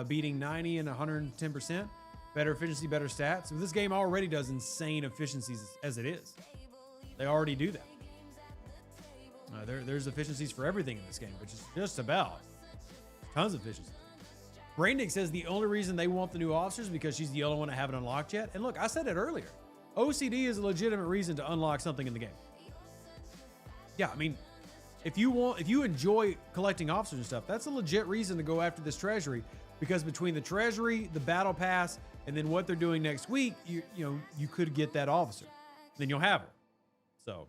beating 90 and 110%? Better efficiency, better stats. So this game already does insane efficiencies as it is. They already do that. There's efficiencies for everything in this game, which is just about tons of efficiency. Braindick says the only reason they want the new officers is because she's the only one I haven't unlocked yet. And look, I said it earlier. OCD is a legitimate reason to unlock something in the game. Yeah, I mean, if you enjoy collecting officers and stuff, that's a legit reason to go after this treasury, because between the treasury, the battle pass, and then what they're doing next week, you could get that officer. Then you'll have her. So,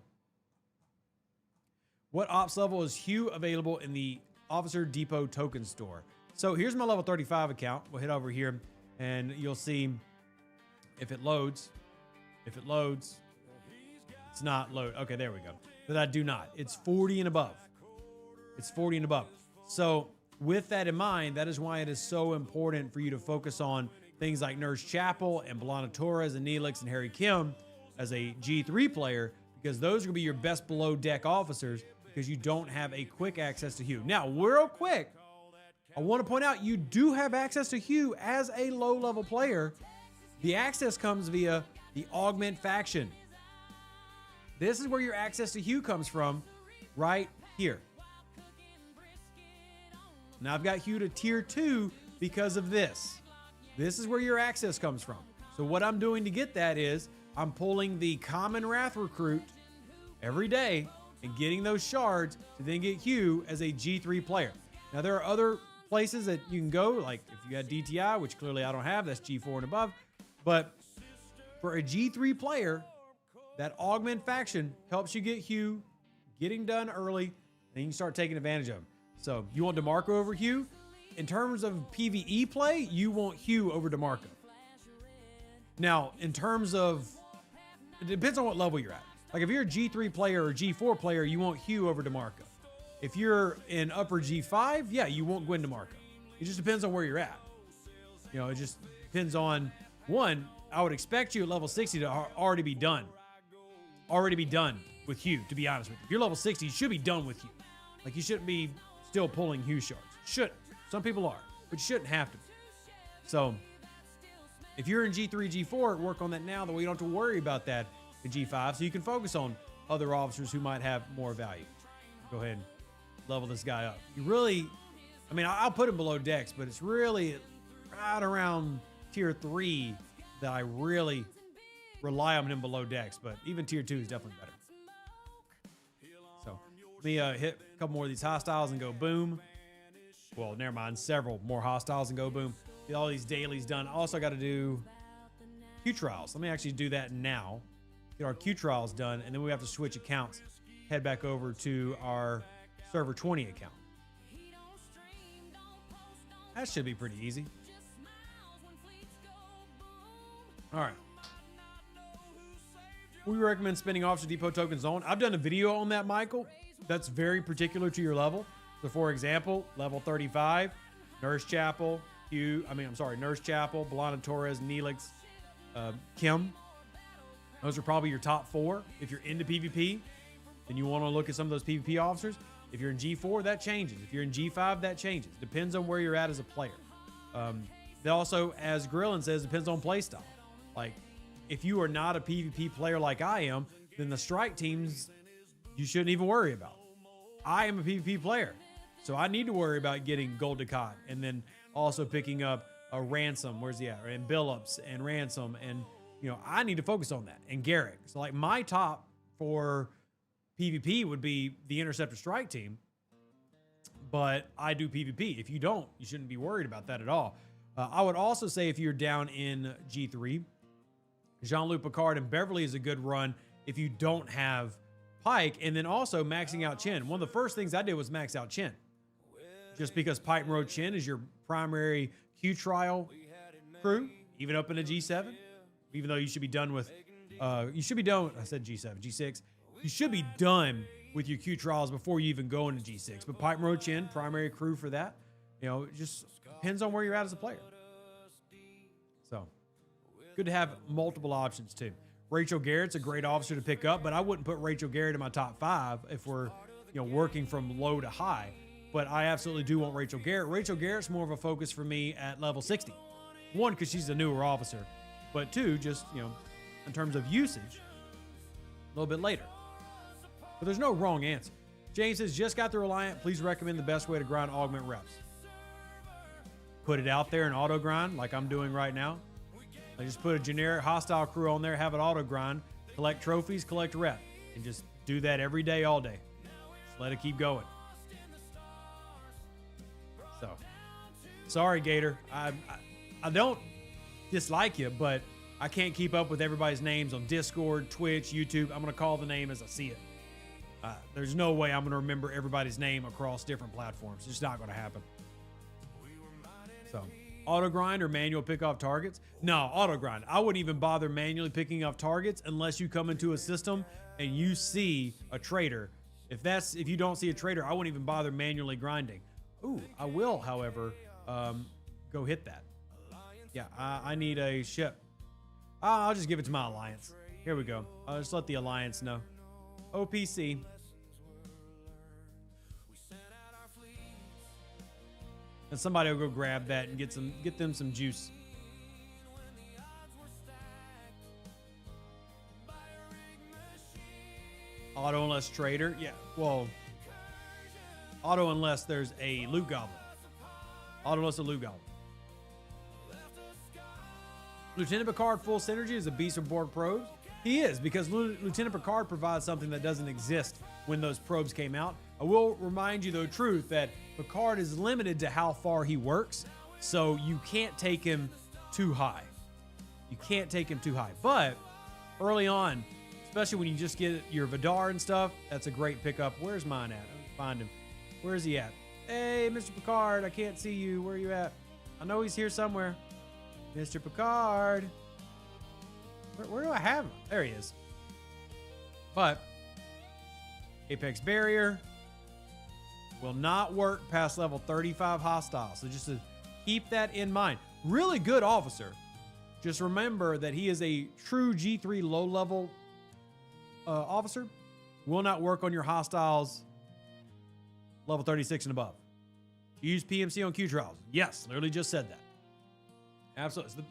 what ops level is Hugh available in the Officer Depot token store? So here's my level 35 account. We'll hit over here and you'll see if it loads. If it loads, it's not load. Okay, there we go. But I do not. It's 40 and above. It's 40 and above. So with that in mind, that is why it is so important for you to focus on things like Nurse Chapel and Belana Torres and Neelix and Harry Kim as a G3 player, because those are going to be your best below deck officers, because you don't have a quick access to Hugh. Now, real quick, I want to point out you do have access to Hugh as a low level player. The access comes via the Augment faction. This is where your access to Hugh comes from, right here. Now I've got Hugh to tier 2 because of this. This is where your access comes from. So what I'm doing to get that is I'm pulling the common Wrath recruit every day and getting those shards to then get Hugh as a G3 player. Now there are other places that you can go, like if you got DTI, which clearly I don't have, that's G4 and above. But for a G3 player, that Augment faction helps you get Hugh getting done early, and you can start taking advantage of him. So you want DeMarco over Hugh? In terms of PvE play, you want Hugh over DeMarco. Now, in terms of, it depends on what level you're at. Like if you're a G3 player or G4 player, you want Hugh over DeMarco. If you're in upper G5, yeah, you want Gwen DeMarco. It just depends on where you're at. You know, it just depends on, one, I would expect you at level 60 to already be done. Already be done with Hugh, to be honest with you. If you're level 60, you should be done with Hugh. Like, you shouldn't be still pulling Hugh shards. Shouldn't. Some people are, but you shouldn't have to be. So, if you're in G3, G4, work on that now, that way you don't have to worry about that in G5, so you can focus on other officers who might have more value. Go ahead and level this guy up. You really, I mean, I'll put him below Dex, but it's really right around tier 3 that I really rely on him below Dex, but even tier 2 is definitely better. So let me hit a couple more of these hostiles and go boom. Well, never mind, several more hostiles and go boom. Get all these dailies done. Also got to do Q trials. Let me actually do that now. Get our Q trials done, and then we have to switch accounts. Head back over to our server 20 account. That should be pretty easy. All right. We recommend spending Officer Depot tokens on. I've done a video on that, Michael. That's very particular to your level. So, for example, level 35, Nurse Chapel, Nurse Chapel, Belana Torres, Neelix, Kim. Those are probably your top 4. If you're into PvP, then you want to look at some of those PvP officers. If you're in G4, that changes. If you're in G5, that changes. Depends on where you're at as a player. They also, as Grillin says, depends on playstyle. Like, if you are not a PvP player like I am, then the strike teams you shouldn't even worry about. I am a PvP player, so I need to worry about getting Gold Ducat and then also picking up a Ransom. Where's he at? And Billups and Ransom, and I need to focus on that. And Garrick. So like my top for PvP would be the Interceptor Strike team, but I do PvP. If you don't, you shouldn't be worried about that at all. I would also say if you're down in G3, Jean-Luc Picard and Beverly is a good run if you don't have Pike, and then also maxing out Chen. One of the first things I did was max out Chen, just because Pike and Road Chen is your primary Q trial crew, even up in a G7, even though you should be done with, I said G7, G6. You should be done with your Q trials before you even go into G6. But Pipe Roach in, primary crew for that. You know, it just depends on where you're at as a player. So, good to have multiple options too. Rachel Garrett's a great officer to pick up, but I wouldn't put Rachel Garrett in my top 5 if we're, you know, working from low to high. But I absolutely do want Rachel Garrett. Rachel Garrett's more of a focus for me at level 60. 1, because she's a newer officer, but 2, just, you know, in terms of usage, a little bit later. But there's no wrong answer. James says, just got the Reliant. Please recommend the best way to grind augment reps. Put it out there and auto grind like I'm doing right now. I just put a generic hostile crew on there, have it auto grind, collect trophies, collect rep, and just do that every day, all day. Just let it keep going. So, sorry, Gator. I don't dislike you, but I can't keep up with everybody's names on Discord, Twitch, YouTube. I'm going to call the name as I see it. There's no way I'm going to remember everybody's name across different platforms. It's just not going to happen. So, auto grind or manual pick off targets? No, auto grind. I wouldn't even bother manually picking off targets unless you come into a system and you see a trader. If you don't see a trader, I wouldn't even bother manually grinding. Ooh, I will, however, go hit that. Yeah, I need a ship. I'll just give it to my alliance. Here we go. I'll just let the alliance know. OPC. And somebody will go grab that and get them some juice. Auto unless trader. Yeah, well, auto unless there's a loot goblin. Auto unless a loot goblin. Lieutenant Picard full synergy is a beast of Borg probes. He is, because Lieutenant Picard provides something that doesn't exist when those probes came out. I will remind you, though, truth, that Picard is limited to how far he works, so you can't take him too high. You can't take him too high. But early on, especially when you just get your Vidar and stuff, that's a great pickup. Where's mine at? Let's find him. Where is he at? Hey, Mr. Picard, I can't see you. Where are you at? I know he's here somewhere. Mr. Picard. Where do I have him? There he is. But Apex Barrier will not work past level 35 hostile. So just to keep that in mind. Really good officer. Just remember that he is a true G3 low level officer. Will not work on your hostiles level 36 and above. Use PMC on Q trials. Yes, literally just said that. Absolutely. So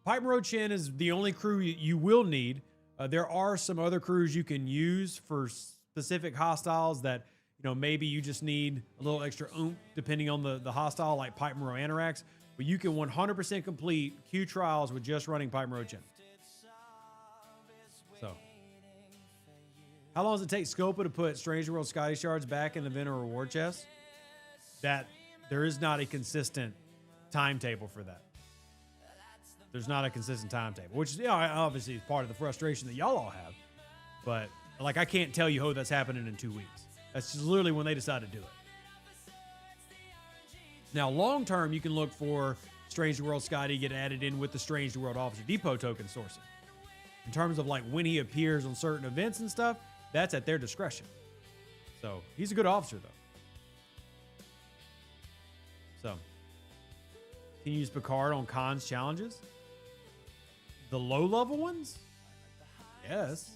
Pipe Road Chin is the only crew you will need. There are some other crews you can use for specific hostiles that, you know, maybe you just need a little extra oomph depending on the hostile, like Pipe Moro Anorax. But you can 100% complete Q trials with just running Pipe Road Chin. So, how long does it take Scopa to put Strange World Scotty Shards back in the Vendor reward chest? That there is not a consistent timetable for that. There's not a consistent timetable, which, you know, obviously is part of the frustration that y'all all have. But like, I can't tell you, that's happening in 2 weeks. That's just literally when they decide to do it. Now, long term, you can look for Strange World Scotty get added in with the Strange World Officer Depot token sourcing. In terms of like when he appears on certain events and stuff, that's at their discretion. So he's a good officer, though. So, can you use Picard on cons challenges? The low-level ones? Yes.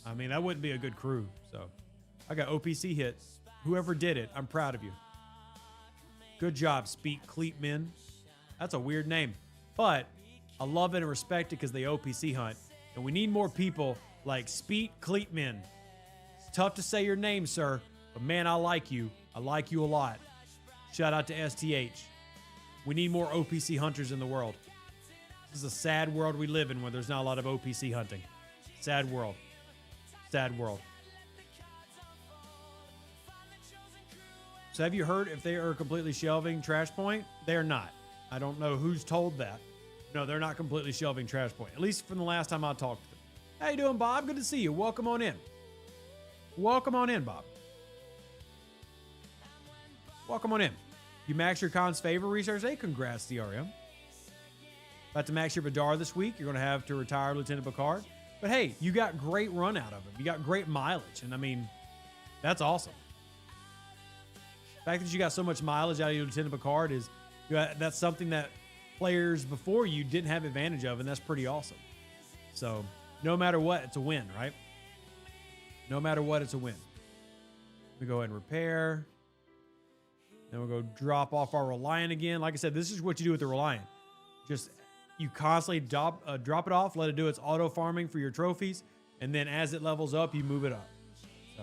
I mean, that wouldn't be a good crew. So, I got OPC hit. Whoever did it, I'm proud of you. Good job, Speak Cleatmen. That's a weird name. But I love it and respect it because they OPC hunt. And we need more people like Speak Cleatmen. It's tough to say your name, sir. But man, I like you. I like you a lot. Shout out to STH. We need more OPC hunters in the world. This is a sad world we live in where there's not a lot of OPC hunting. Sad world. Sad world. So have you heard if they are completely shelving Trash Point? They are not. I don't know who's told that. No, they're not completely shelving Trash Point. At least from the last time I talked to them. How you doing, Bob? Good to see you. Welcome on in. Welcome on in, Bob. Welcome on in. You max your con's favor research. Hey, congrats, DRM. About to max your Vidar this week. You're going to have to retire Lieutenant Picard. But hey, you got great run out of it. You got great mileage. And I mean, that's awesome. The fact that you got so much mileage out of your Lieutenant Picard is that's something that players before you didn't have advantage of, and that's pretty awesome. So no matter what, it's a win, right? No matter what, it's a win. We go ahead and repair. Then we'll go drop off our Reliant again. Like I said, this is what you do with the Reliant. Just you constantly drop it off, let it do its auto farming for your trophies, and then as it levels up, you move it up. So.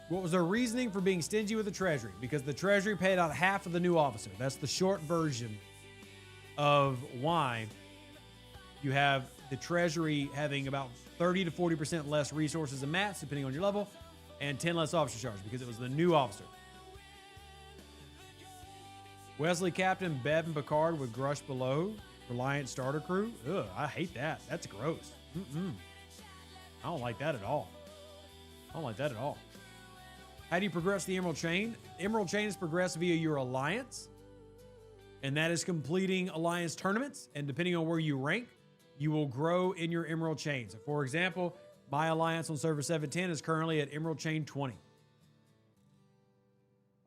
What was their reasoning for being stingy with the Treasury? Because the Treasury paid out half of the new officer. That's the short version of why you have the Treasury having about 30 to 40% less resources and mats, depending on your level, and 10 less officer charge, because it was the new officer. Wesley Captain, Bev, and Picard with Grush below. Reliant starter crew. Ugh, I hate that. That's gross. I don't like that at all. I don't like that at all. How do you progress the Emerald Chain? Emerald Chain is progressed via your alliance, and that is completing alliance tournaments. And depending on where you rank, you will grow in your Emerald Chain. So, for example, my alliance on server 710 is currently at Emerald Chain 20.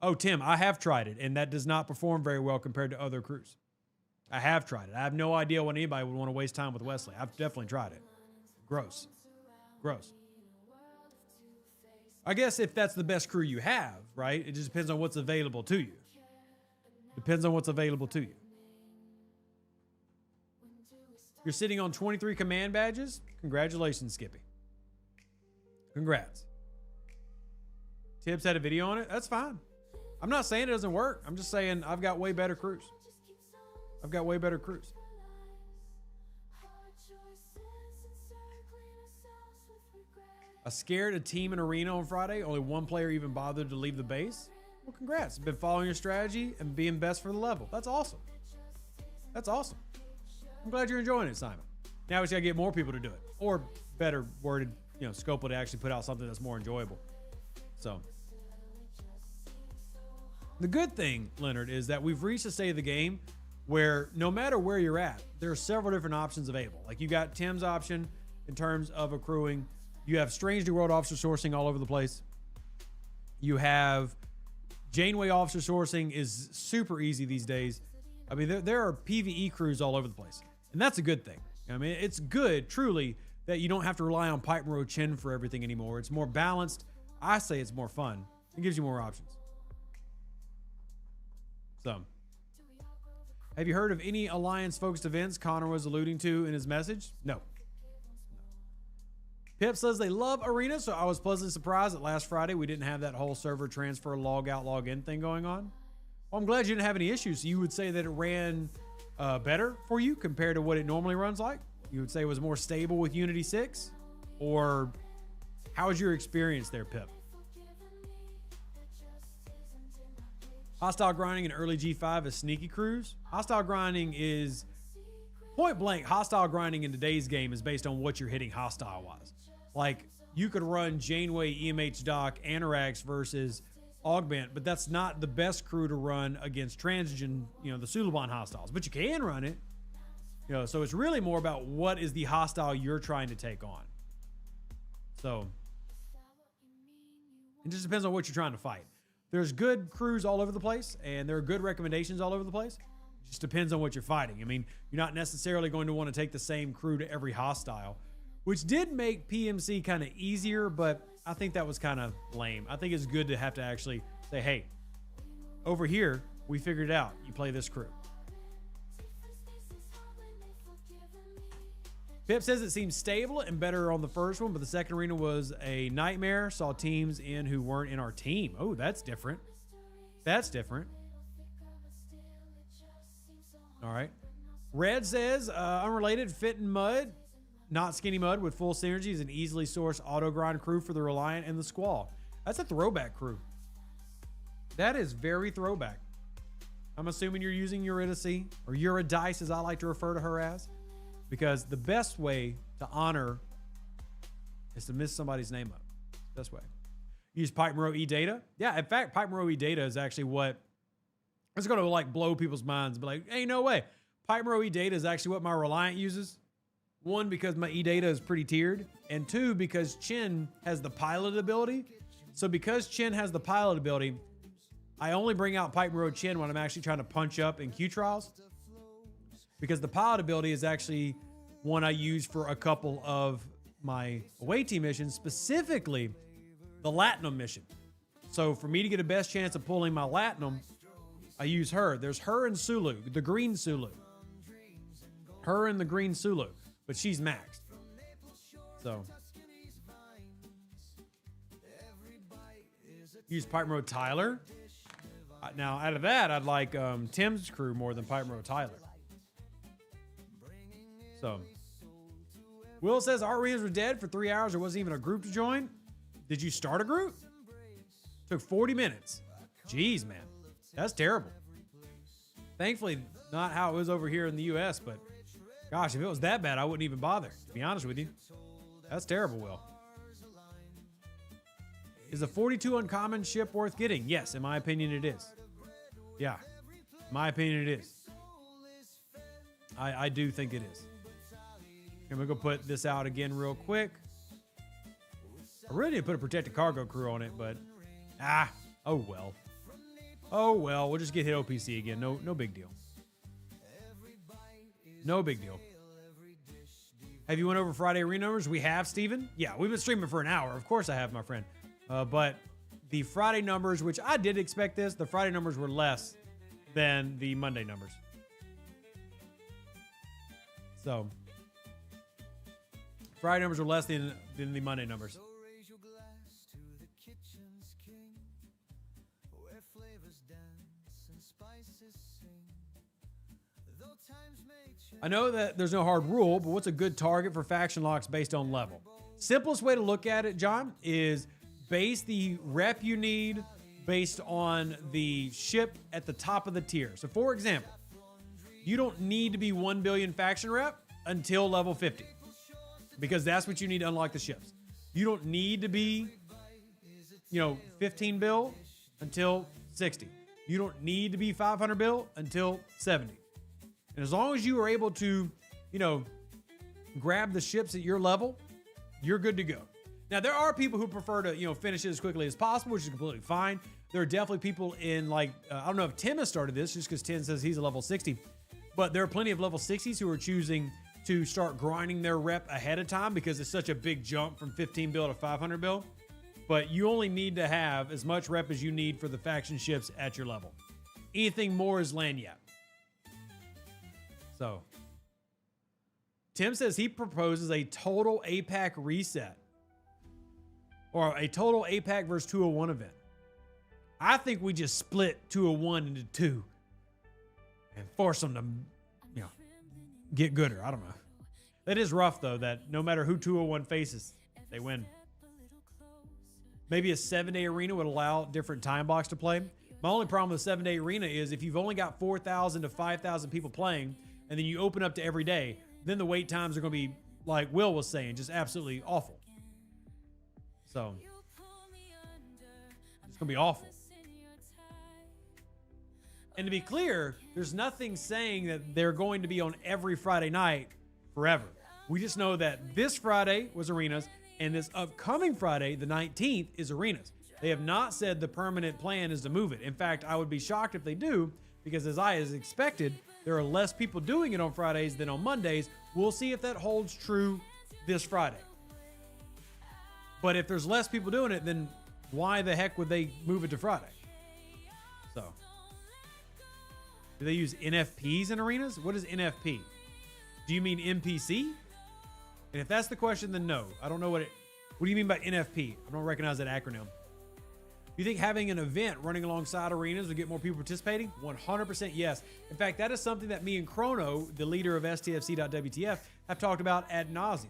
Oh, Tim, I have tried it, and that does not perform very well compared to other crews. I have tried it. I have no idea when anybody would want to waste time with Wesley. I've definitely tried it. Gross. Gross. I guess if that's the best crew you have, right? It just depends on what's available to you. Depends on what's available to you. You're sitting on 23 command badges. Congratulations, Skippy. Congrats. Tibbs had a video on it. That's fine. I'm not saying it doesn't work. I'm just saying I've got way better crews. I've got way better crews. I scared a team in arena on Friday. Only one player even bothered to leave the base. Well, congrats. Been following your strategy and being best for the level. That's awesome. That's awesome. I'm glad you're enjoying it, Simon. Now we just gotta get more people to do it. Or better worded, Scopo to actually put out something that's more enjoyable. So the good thing, Leonard, is that we've reached a state of the game where no matter where you're at, there are several different options available. Like you got Tim's option in terms of accruing. You have Strange New World officer sourcing all over the place. You have Janeway officer sourcing is super easy these days. I mean, there are PvE crews all over the place. And that's a good thing. I mean, it's good, truly, that you don't have to rely on Pipe Row Chin for everything anymore. It's more balanced. I say it's more fun. It gives you more options. So, have you heard of any Alliance-focused events Connor was alluding to in his message? No. Pip says they love Arena, so I was pleasantly surprised that last Friday we didn't have that whole server transfer, log out, log in thing going on. Well, I'm glad you didn't have any issues. So you would say that it ran better for you compared to what it normally runs like? You would say it was more stable with Unity 6? Or how was your experience there, Pip? Hostile grinding in early G5 is sneaky crews. Hostile grinding is point blank. Hostile grinding in today's game is based on what you're hitting hostile wise. Like you could run Janeway, EMH Doc, Anorax versus Augment, but that's not the best crew to run against Transigen, the Suliban hostiles. But you can run it, so it's really more about what is the hostile you're trying to take on. So it just depends on what you're trying to fight. There's good crews all over the place, and there are good recommendations all over the place. It just depends on what you're fighting. I mean, you're not necessarily going to want to take the same crew to every hostile, which did make PMC kind of easier, but I think that was kind of lame. I think it's good to have to actually say, hey, over here, we figured it out. You play this crew. Pip says it seems stable and better on the first one, but the second arena was a nightmare. Saw teams in who weren't in our team. Oh, that's different. That's different. All right. Red says, unrelated, Fit and Mud, not Skinny Mud, with full synergies and easily sourced auto grind crew for the Reliant and the Squall. That's a throwback crew. That is very throwback. I'm assuming you're using Eurydice, or Eurydice as I like to refer to her as, because the best way to honor is to miss somebody's name up. Best way. Use Pipe Moreau E-Data. Yeah, in fact, Pipe Moreau E-Data is actually what It's going to like blow people's minds. But like, hey, no way. Pipemero E-Data is actually what my Reliant uses. One, because my E-Data is pretty tiered. And two, because Chin has the pilot ability. So because Chin has the pilot ability, I only bring out Pipemero Chin when I'm actually trying to punch up in Q trials. Because the pilot ability is actually one I use for a couple of my away team missions, specifically the Latinum mission. So for me to get a best chance of pulling my Latinum, I use her. There's her and Sulu, the green Sulu. Her and the green Sulu, but she's maxed. So use Pipemero Tyler. Now out of that, I'd like Tim's crew more than Pipemero Tyler. So Will says our arenas were dead for 3 hours. There wasn't even a group to join. Did you start a group? Took 40 minutes. Jeez, man. That's terrible. Thankfully, not how it was over here in the U.S., but gosh, if it was that bad, I wouldn't even bother, to be honest with you. That's terrible, Will. Is a 42 uncommon ship worth getting? Yes, in my opinion, it is. Yeah, in my opinion, it is. I do think it is. And we're going to put this out again real quick. I really need to put a protected cargo crew on it, but oh well. Oh well, we'll just get hit OPC again. No big deal. No big deal. Have you went over Friday arena numbers? We have, Steven. Yeah, we've been streaming for an hour. Of course I have, my friend. But the Friday numbers, which I did expect this, the Friday numbers were less than the Monday numbers. So Friday numbers were less than the Monday numbers. I know that there's no hard rule, but what's a good target for faction locks based on level? Simplest way to look at it, John, is base the rep you need based on the ship at the top of the tier. So for example, you don't need to be 1 billion faction rep until level 50, because that's what you need to unlock the ships. You don't need to be, 15 bill until 60. You don't need to be 500 bill until 70. And as long as you are able to, grab the ships at your level, you're good to go. Now, there are people who prefer to, finish it as quickly as possible, which is completely fine. There are definitely people in I don't know if Tim has started this just because Tim says he's a level 60, but there are plenty of level 60s who are choosing to start grinding their rep ahead of time because it's such a big jump from 15 bill to 500 bill. But you only need to have as much rep as you need for the faction ships at your level. Anything more is lanyap. So, Tim says he proposes a total APAC reset or a total APAC versus 201 event. I think we just split 201 into two and force them to, get gooder. I don't know. That is rough, though, that no matter who 201 faces, they win. Maybe a 7-day arena would allow different time blocks to play. My only problem with 7-day arena is if you've only got 4,000 to 5,000 people playing, and then you open up to every day, then the wait times are going to be, like Will was saying, just absolutely awful. So, it's going to be awful. And to be clear, there's nothing saying that they're going to be on every Friday night forever. We just know that this Friday was arenas, and this upcoming Friday, the 19th, is arenas. They have not said the permanent plan is to move it. In fact, I would be shocked if they do, because as I expected, there are less people doing it on Fridays than on Mondays. We'll see if that holds true this Friday. But if there's less people doing it, then why the heck would they move it to Friday? So, do they use NFPs in arenas? What is NFP? Do you mean NPC? And if that's the question, then no. I don't know what do you mean by NFP? I don't recognize that acronym. You think having an event running alongside arenas would get more people participating? 100% yes. In fact, that is something that me and Chrono, the leader of STFC.WTF, have talked about ad nauseum.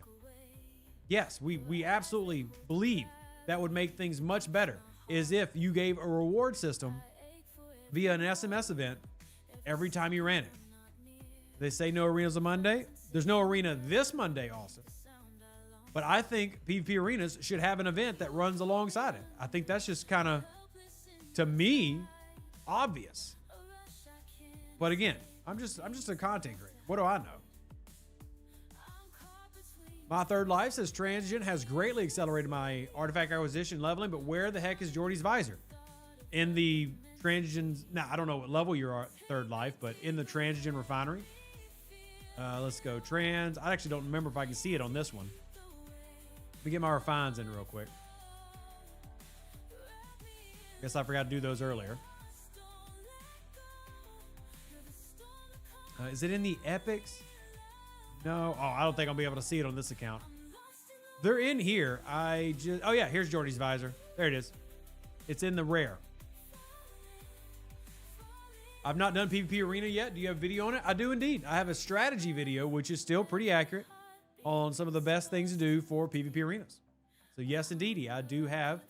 Yes, we absolutely believe that would make things much better, is if you gave a reward system via an SMS event every time you ran it. They say no arenas on Monday. There's no arena this Monday also. But I think PvP arenas should have an event that runs alongside it. I think that's just kind of, to me, obvious. But again, I'm just a content creator. What do I know? My third life says Transition has greatly accelerated my artifact acquisition leveling, but where the heck is Jordy's visor? In the Transition, now I don't know what level you're at third life, but in the Transition refinery. Let's go trans. I actually don't remember if I can see it on this one. Let me get my refines in real quick. Guess I forgot to do those earlier. Is it in the epics? No. Oh, I don't think I'll be able to see it on this account. They're in here. Oh yeah, here's Jordy's visor. There it is. It's in the rare. I've not done PvP Arena yet. Do you have a video on it? I do indeed. I have a strategy video, which is still pretty accurate on some of the best things to do for PvP arenas. So yes, indeedy, I do have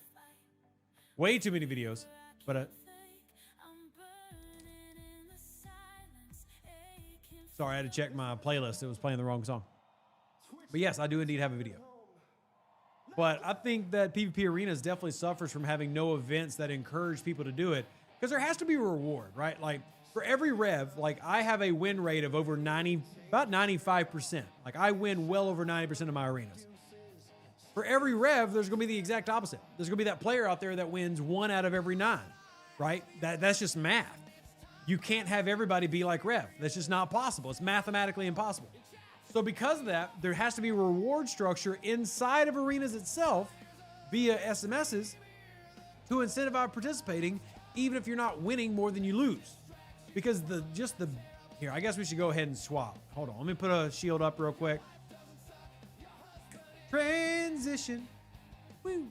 way too many videos, but sorry, I had to check my playlist. It was playing the wrong song. But yes, I do indeed have a video. But I think that PvP Arenas definitely suffers from having no events that encourage people to do it, because there has to be a reward, right? Like for every rev, like I have a win rate of over 90, about 95%. Like I win well over 90% of my arenas. For every rev, there's going to be the exact opposite. There's going to be that player out there that wins 1 out of every 9, right? That's just math. You can't have everybody be like Rev. That's just not possible. It's mathematically impossible. So because of that, there has to be a reward structure inside of arenas itself via SMSs to incentivize participating, even if you're not winning more than you lose. Because here, I guess we should go ahead and swap. Hold on, let me put a shield up real quick. Transition. Woo.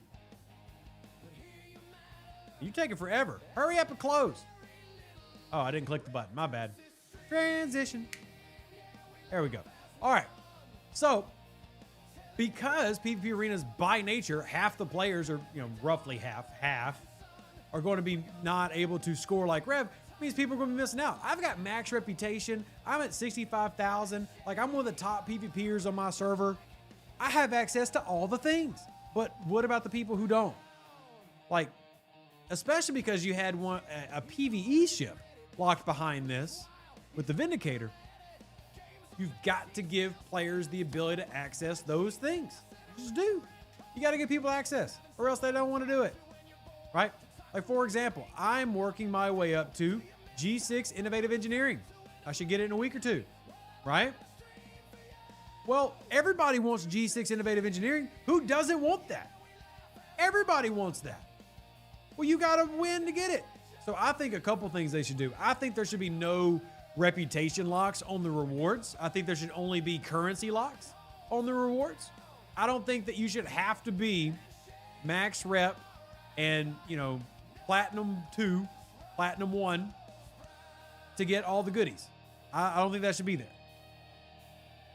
You're taking forever. Hurry up and close. Oh, I didn't click the button. My bad. Transition. There we go. All right. So, because PvP arenas by nature, half the players are, roughly half are going to be not able to score like Rev, means people are going to be missing out. I've got max reputation. I'm at 65,000. Like, I'm one of the top PvPers on my server. I have access to all the things. But what about the people who don't? Like, especially because you had a PvE ship locked behind this with the Vindicator. You've got to give players the ability to access those things. You just do. You got to give people access, or else they don't want to do it, right? Like, for example, I'm working my way up to G6 Innovative Engineering. I should get it in a week or two, right? Well, everybody wants G6 Innovative Engineering. Who doesn't want that? Everybody wants that. Well, you got to win to get it. So I think a couple things they should do. I think there should be no reputation locks on the rewards. I think there should only be currency locks on the rewards. I don't think that you should have to be max rep and, platinum 2, platinum 1 to get all the goodies. I don't think that should be there.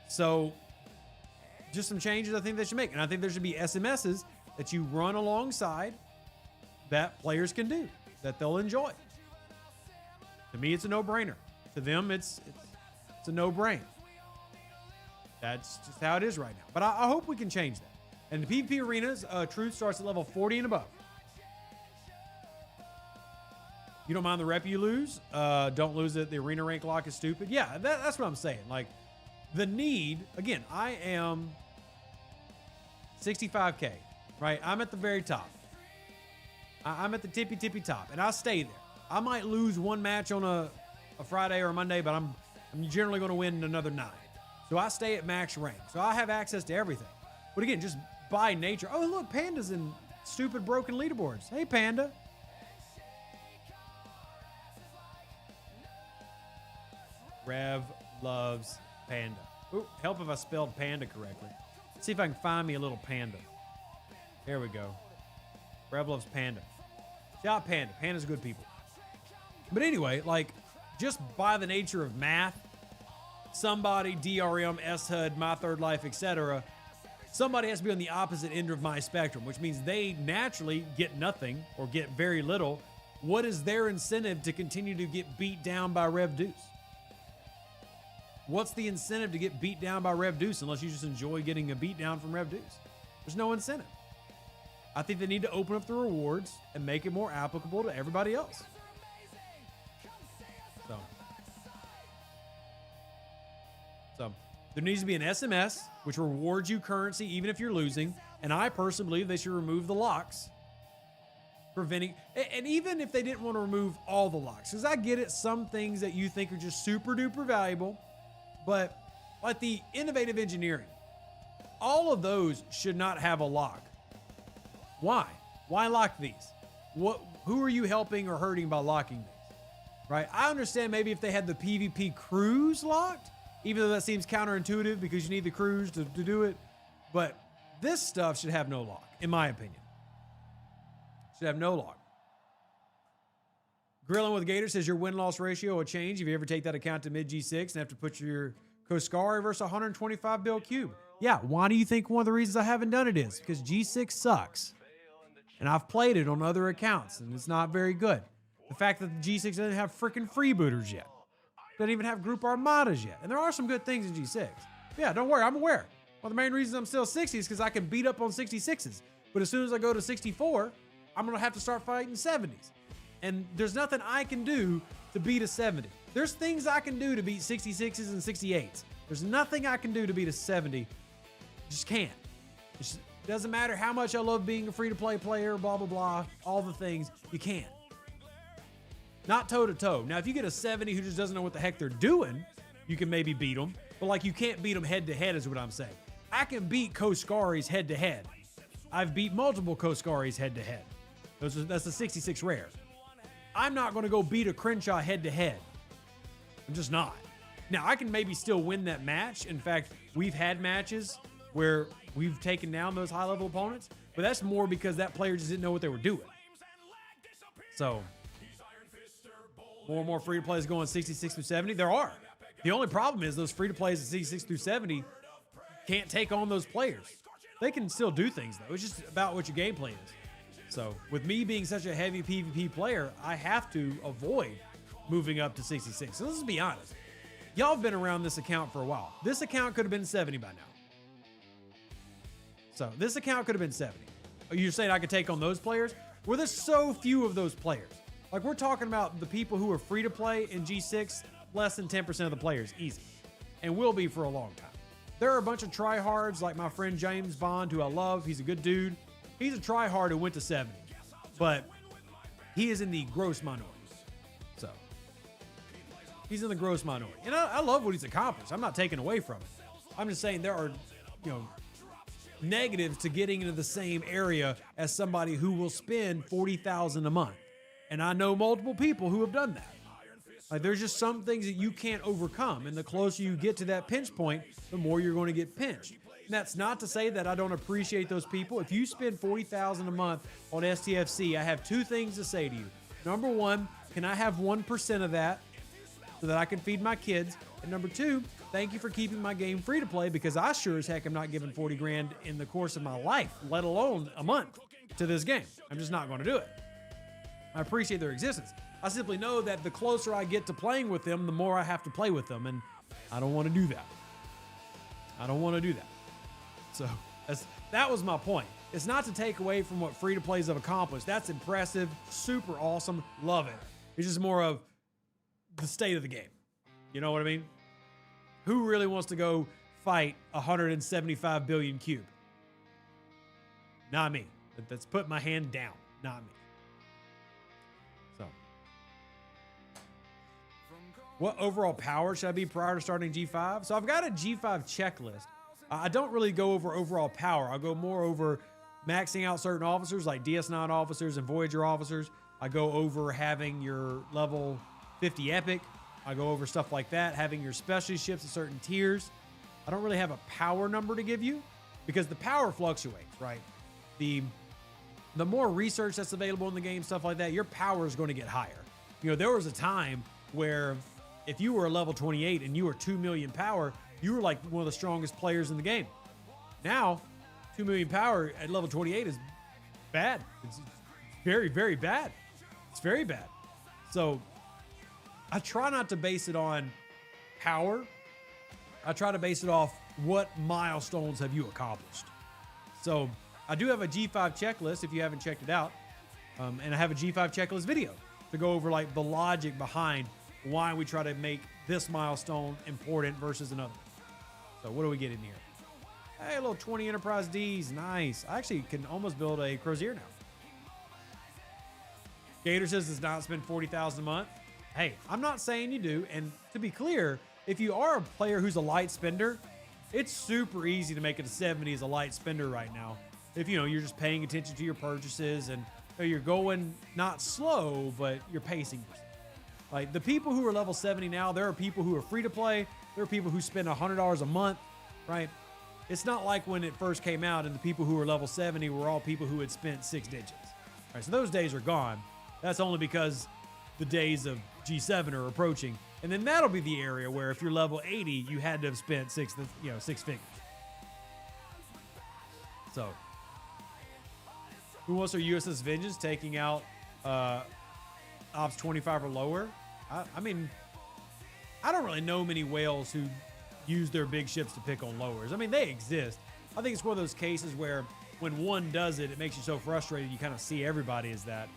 So just some changes I think they should make. And I think there should be SMSs that you run alongside that players can do, that they'll enjoy. To me, it's a no-brainer. To them, it's a no-brainer. That's just how it is right now. But I hope we can change that. And the PvP arenas, truth starts at level 40 and above. You don't mind the rep you lose? Don't lose it. The arena rank lock is stupid. Yeah, that's what I'm saying. Like, the need, again, I am 65K, right? I'm at the very top. I'm at the tippy top, and I stay there. I might lose one match on a Friday or a Monday, but I'm generally going to win another 9. So I stay at max rank. So I have access to everything. But again, just by nature. Oh, look, Panda's in stupid broken leaderboards. Hey, Panda. Rev loves Panda. Ooh, help if I spelled Panda correctly. Let's see if I can find me a little Panda. There we go. Rev loves Panda. Shout out Panda. Panda's good people. But anyway, like, just by the nature of math, somebody, DRM, SHUD, My Third Life, etc., somebody has to be on the opposite end of my spectrum, which means they naturally get nothing or get very little. What is their incentive to continue to get beat down by Rev Deuce? What's the incentive to get beat down by Rev Deuce unless you just enjoy getting a beat down from Rev Deuce? There's no incentive. I think they need to open up the rewards and make it more applicable to everybody else. So, So there needs to be an SMS, which rewards you currency even if you're losing. And I personally believe they should remove the locks, preventing, and even if they didn't want to remove all the locks, because I get it, some things that you think are just super duper valuable, but like the innovative engineering, all of those should not have a lock. Why? Why lock these? Who are you helping or hurting by locking these? Right? I understand maybe if they had the PvP crews locked, even though that seems counterintuitive because you need the crews to do it, but this stuff should have no lock, in my opinion. Should have no lock. Grilling with Gator says your win-loss ratio will change if you ever take that account to mid G6 and have to put your Koskari versus 125 bill cube. Yeah, why do you think one of the reasons I haven't done it is? Because G6 sucks. And I've played it on other accounts, and it's not very good. The fact that the G6 doesn't have freaking freebooters yet. Doesn't even have group armadas yet. And there are some good things in G6. Yeah, don't worry, I'm aware. One of the main reasons I'm still 60 is because I can beat up on 66s. But as soon as I go to 64, I'm going to have to start fighting 70s. And there's nothing I can do to beat a 70. There's things I can do to beat 66s and 68s. There's nothing I can do to beat a 70. Just can't. It doesn't matter how much I love being a free-to-play player, blah, blah, blah, all the things. You can't. Not toe-to-toe. Now, if you get a 70 who just doesn't know what the heck they're doing, you can maybe beat them. But, like, you can't beat them head-to-head is what I'm saying. I can beat Koskaris head-to-head. I've beat multiple Koskaris head-to-head. That's a 66 rare. I'm not going to go beat a Crenshaw head-to-head. I'm just not. Now, I can maybe still win that match. In fact, we've had matches where we've taken down those high-level opponents, but that's more because that player just didn't know what they were doing. So, more and more free-to-plays going 66 through 70. There are. The only problem is those free-to-plays at 66 through 70 can't take on those players. They can still do things, though. It's just about what your game plan is. So, with me being such a heavy PvP player, I have to avoid moving up to 66. So, let's be honest. Y'all have been around this account for a while. This account could have been 70 by now. So, this account could have been 70. You're saying I could take on those players? Well, there's so few of those players. Like, we're talking about the people who are free to play in G6, less than 10% of the players, easy. And will be for a long time. There are a bunch of tryhards like my friend James Bond, who I love. He's a good dude. He's a tryhard who went to 70. But he is in the gross minority. So, he's in the gross minority. And I love what he's accomplished. I'm not taking away from it. I'm just saying there are, negatives to getting into the same area as somebody who will spend $40,000 a month. And I know multiple people who have done that. Like, there's just some things that you can't overcome. And the closer you get to that pinch point, the more you're going to get pinched. And that's not to say that I don't appreciate those people. If you spend $40,000 a month on STFC, I have two things to say to you. Number one, can I have 1% of that so that I can feed my kids? And number two, thank you for keeping my game free to play, because I sure as heck am not giving 40 grand in the course of my life, let alone a month, to this game. I'm just not going to do it. I appreciate their existence. I simply know that the closer I get to playing with them, the more I have to play with them, and I don't want to do that. I don't want to do that. So that was my point. It's not to take away from what free-to-plays have accomplished. That's impressive, super awesome, love it. It's just more of the state of the game. You know what I mean? Who really wants to go fight 175 billion cube? Not me. That's put my hand down. Not me. So, what overall power should I be prior to starting G5? So I've got a G5 checklist. I don't really go over overall power. I go more over maxing out certain officers like DS9 officers and Voyager officers. I go over having your level 50 epic. I go over stuff like that, having your specialty ships at certain tiers. I don't really have a power number to give you because the power fluctuates, right? The more research that's available in the game, stuff like that, your power is going to get higher. There was a time where if you were a level 28 and you were 2 million power, you were like one of the strongest players in the game. Now, 2 million power at level 28 is bad. It's very, very bad. It's very bad. So I try not to base it on power. I try to base it off what milestones have you accomplished. So I do have a G5 checklist if you haven't checked it out. And I have a G5 checklist video to go over like the logic behind why we try to make this milestone important versus another. So what do we get in here? Hey, a little 20 Enterprise Ds. Nice. I actually can almost build a Crozier now. Gator says does not spend 40,000 a month. Hey, I'm not saying you do. And to be clear, if you are a player who's a light spender, it's super easy to make it to 70 as a light spender right now. If you're just paying attention to your purchases and you're going not slow, but you're pacing yourself. Like the people who are level 70 now, there are people who are free to play. There are people who spend $100 a month, right? It's not like when it first came out and the people who were level 70 were all people who had spent 6 digits. Right, so those days are gone. That's only because the days of G7 are approaching. And then that'll be the area where if you're level 80, you had to have spent six figures. So, who wants their USS Vengeance taking out Ops 25 or lower? I mean, I don't really know many whales who use their big ships to pick on lowers. I mean, they exist. I think it's one of those cases where when one does it, it makes you so frustrated you kind of see everybody as that.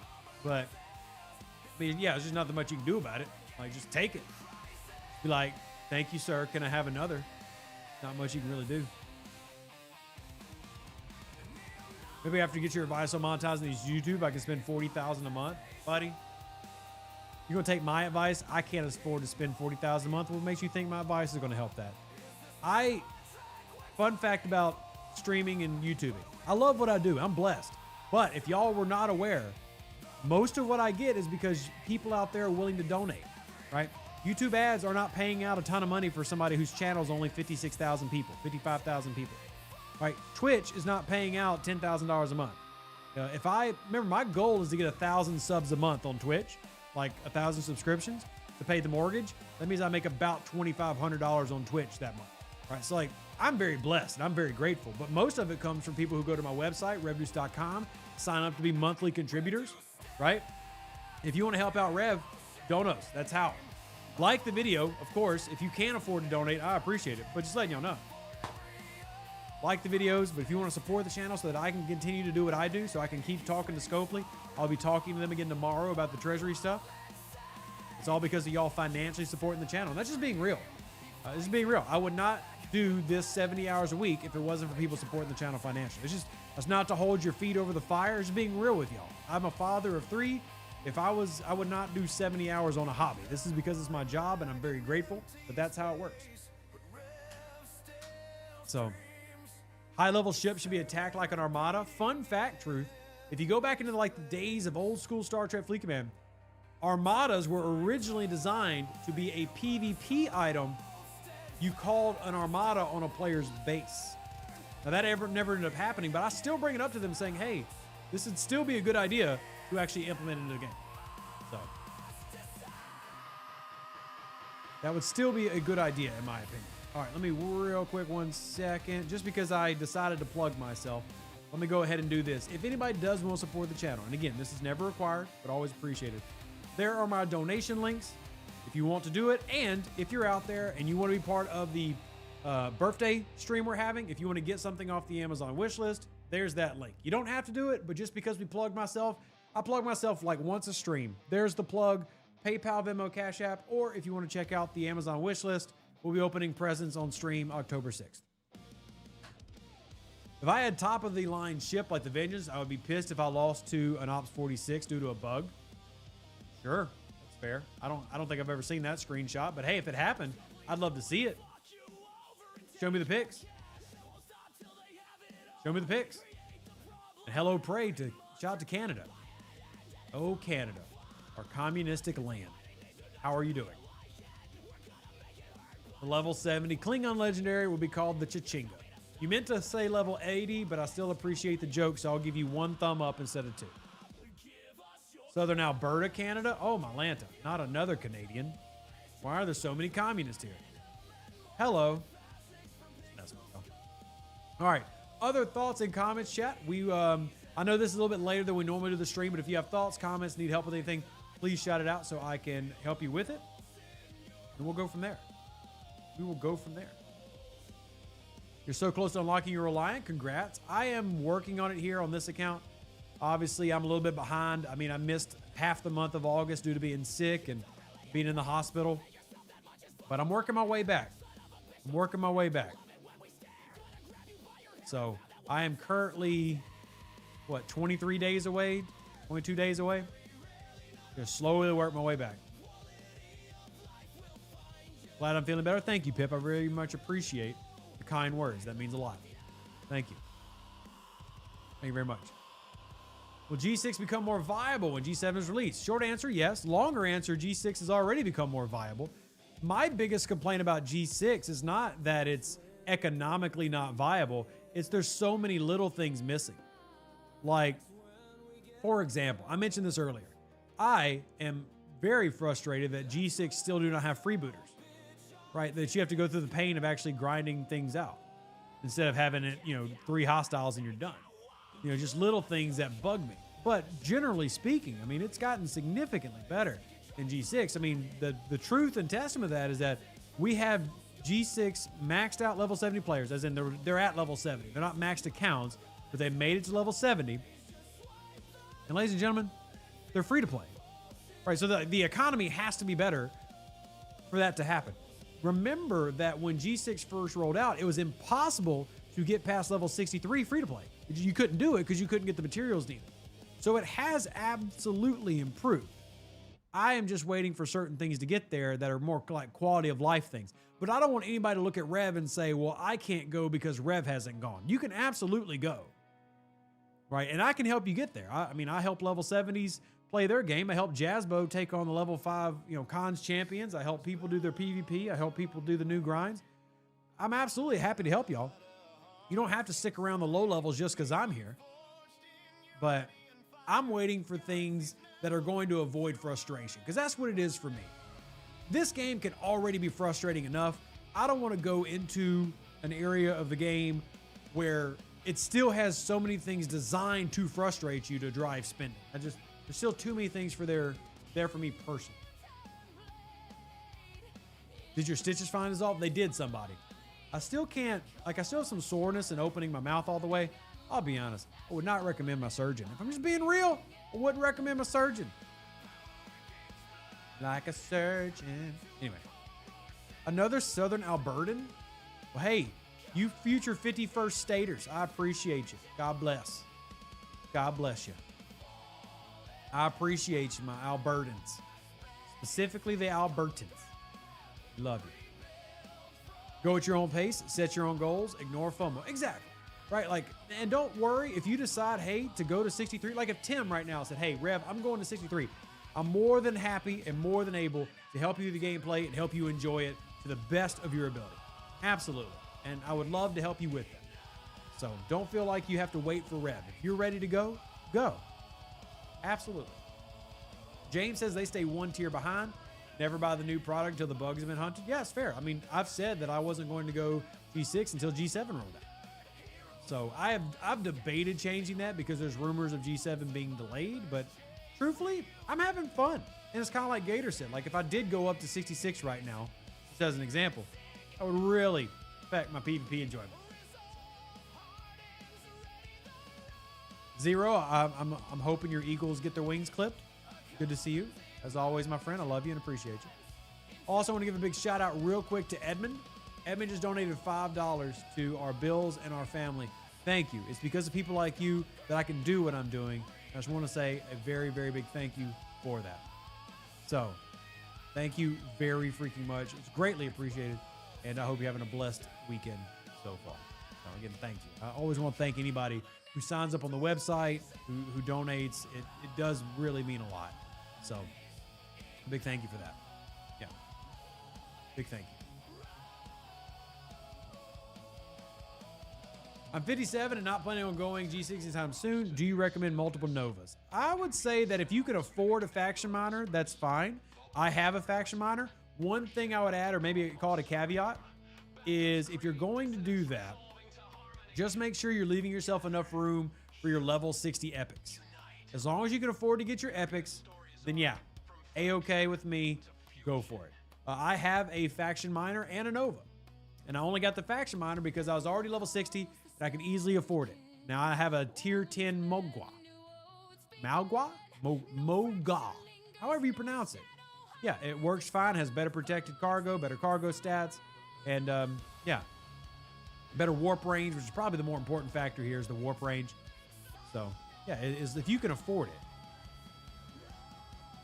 But, I mean, yeah, there's just nothing much you can do about it. Like, just take it. Be like, thank you, sir. Can I have another? Not much you can really do. Maybe after you get your advice on monetizing these YouTube, I can spend 40,000 a month. Buddy, you're going to take my advice? I can't afford to spend 40,000 a month. What makes you think my advice is going to help that? Fun fact about streaming and YouTubing. I love what I do. I'm blessed. But if y'all were not aware, most of what I get is because people out there are willing to donate, right? YouTube ads are not paying out a ton of money for somebody whose channel is only 56,000 people, 55,000 people, right? Twitch is not paying out $10,000 a month. If I remember, my goal is to get 1,000 subs a month on Twitch, like 1,000 subscriptions to pay the mortgage. That means I make about $2,500 on Twitch that month, right? So like, I'm very blessed and I'm very grateful, but most of it comes from people who go to my website, revjuice.com, sign up to be monthly contributors, right? If you want to help out Rev, donos. That's how. Like the video, of course. If you can't afford to donate, I appreciate it, but just letting y'all know. Like the videos, but if you want to support the channel so that I can continue to do what I do, so I can keep talking to Scopely, I'll be talking to them again tomorrow about the treasury stuff. It's all because of y'all financially supporting the channel. And that's just being real. This is being real. I would not do this 70 hours a week if it wasn't for people supporting the channel financially. That's not to hold your feet over the fire. It's just being real with y'all. I'm a father of 3. If I would not do 70 hours on a hobby. This is because it's my job and I'm very grateful, but that's how it works. So, high-level ships should be attacked like an armada. Fun fact, truth. If you go back into like the days of old school Star Trek Fleet Command, armadas were originally designed to be a PvP item you called an armada on a player's base. Now that never ended up happening, but I still bring it up to them saying, hey, this would still be a good idea to actually implement it into the game. So that would still be a good idea in my opinion. All right, let me real quick 1 second. Just because I decided to plug myself, let me go ahead and do this. If anybody does want to support the channel, and again, this is never required, but always appreciated. There are my donation links if you want to do it. And if you're out there and you want to be part of the birthday stream we're having, if you want to get something off the Amazon wish list, there's that link. You don't have to do it, but just because we plugged myself, I plug myself like once a stream. There's the plug, PayPal, Venmo, Cash App, or if you want to check out the Amazon wish list, we'll be opening presents on stream October 6th. If I had top of the line ship like the Vengeance, I would be pissed if I lost to an Ops 46 due to a bug. Sure, that's fair. I don't think I've ever seen that screenshot, but hey, if it happened, I'd love to see it. Show me the pics. Show me the pics. And hello, pray to shout out to Canada. Oh, Canada, our communistic land. How are you doing? The level 70 Klingon legendary will be called the Chichinga. You meant to say level 80, but I still appreciate the joke, so I'll give you 1 thumb up instead of 2. Southern Alberta, Canada. Oh, my Lanta, not another Canadian. Why are there so many communists here? Hello. That's all right. Other thoughts and comments, chat. I know this is a little bit later than we normally do the stream, but if you have thoughts, comments, need help with anything, please shout it out so I can help you with it. And we'll go from there. We will go from there. You're so close to unlocking your Reliant. Congrats. I am working on it here on this account. Obviously, I'm a little bit behind. I mean, I missed half the month of August due to being sick and being in the hospital. But I'm working my way back. I'm working my way back. So I am currently, what, 23 days away, 22 days away. Just slowly work my way back. Glad I'm feeling better. Thank you, Pip. I very much appreciate the kind words. That means a lot. Thank you. Thank you very much. Will G6 become more viable when G7 is released? Short answer, yes. Longer answer, G6 has already become more viable. My biggest complaint about G6 is not that it's economically not viable. It's there's so many little things missing. Like, for example, I mentioned this earlier. I am very frustrated that G6 still do not have freebooters, right? That you have to go through the pain of actually grinding things out instead of having it, 3 hostiles and you're done. Just little things that bug me. But generally speaking, I mean, it's gotten significantly better in G6. I mean, the truth and testament of that is that we have G6 maxed out level 70 players, as in they're at level 70. They're not maxed accounts, but they made it to level 70. And ladies and gentlemen, they're free to play. Right, so the economy has to be better for that to happen. Remember that when G6 first rolled out, it was impossible to get past level 63 free to play. You couldn't do it because you couldn't get the materials needed. So it has absolutely improved. I am just waiting for certain things to get there that are more like quality of life things. But I don't want anybody to look at Rev and say, well, I can't go because Rev hasn't gone. You can absolutely go. Right? And I can help you get there. I mean, I help level 70s play their game. I help Jazzbo take on the level 5, cons champions. I help people do their PvP. I help people do the new grinds. I'm absolutely happy to help y'all. You don't have to stick around the low levels just because I'm here. But I'm waiting for things that are going to avoid frustration, because that's what it is for me. This game can already be frustrating enough. I don't want to go into an area of the game where it still has so many things designed to frustrate you to drive spending. There's still too many things there for me personally. Did your stitches finally dissolve? They did, somebody. I still can't, I still have some soreness in opening my mouth all the way. I'll be honest, I would not recommend my surgeon. If I'm just being real, I wouldn't recommend my surgeon. Like a surgeon. Anyway, another Southern Albertan? Well, hey, you future 51st staters, I appreciate you. God bless. God bless you. I appreciate you, my Albertans. Specifically the Albertans. Love you. Go at your own pace, set your own goals, ignore FOMO. Exactly. Right? Like, and don't worry if you decide, hey, to go to 63. Like if Tim right now said, hey, Rev, I'm going to 63. I'm more than happy and more than able to help you with the gameplay and help you enjoy it to the best of your ability. Absolutely. And I would love to help you with that. So don't feel like you have to wait for Rev. If you're ready to go, go. Absolutely. James says they stay one tier behind. Never buy the new product until the bugs have been hunted. Yeah, it's fair. I mean, I've said that I wasn't going to go G6 until G7 rolled out. So I've debated changing that because there's rumors of G7 being delayed, but truthfully, I'm having fun. And it's kind of like Gator said, like if I did go up to 66 right now, just as an example, that would really affect my PvP enjoyment. Zero, I'm hoping your Eagles get their wings clipped. Good to see you. As always, my friend, I love you and appreciate you. Also, I want to give a big shout out real quick to Edmund. Edmund just donated $5 to our bills and our family. Thank you. It's because of people like you that I can do what I'm doing. I just want to say a very, very big thank you for that. So, thank you very freaking much. It's greatly appreciated, and I hope you're having a blessed weekend so far. So again, thank you. I always want to thank anybody who signs up on the website, who donates. It does really mean a lot. So, a big thank you for that. Yeah. Big thank you. I'm 57 and not planning on going G6 anytime soon. Do you recommend multiple Novas? I would say that if you can afford a faction miner, that's fine. I have a faction miner. One thing I would add, or maybe call it a caveat, is if you're going to do that, just make sure you're leaving yourself enough room for your level 60 epics. As long as you can afford to get your epics, then yeah, A-okay with me, go for it. I have a faction miner and a Nova. And I only got the faction miner because I was already level 60 and I could easily afford it. Now I have a tier 10 Mogwa. Malgwa? Moga. However you pronounce it. Yeah, it works fine, has better protected cargo, better cargo stats. And yeah, Better warp range, which is probably the more important factor here, is the warp range. So, yeah, if you can afford it.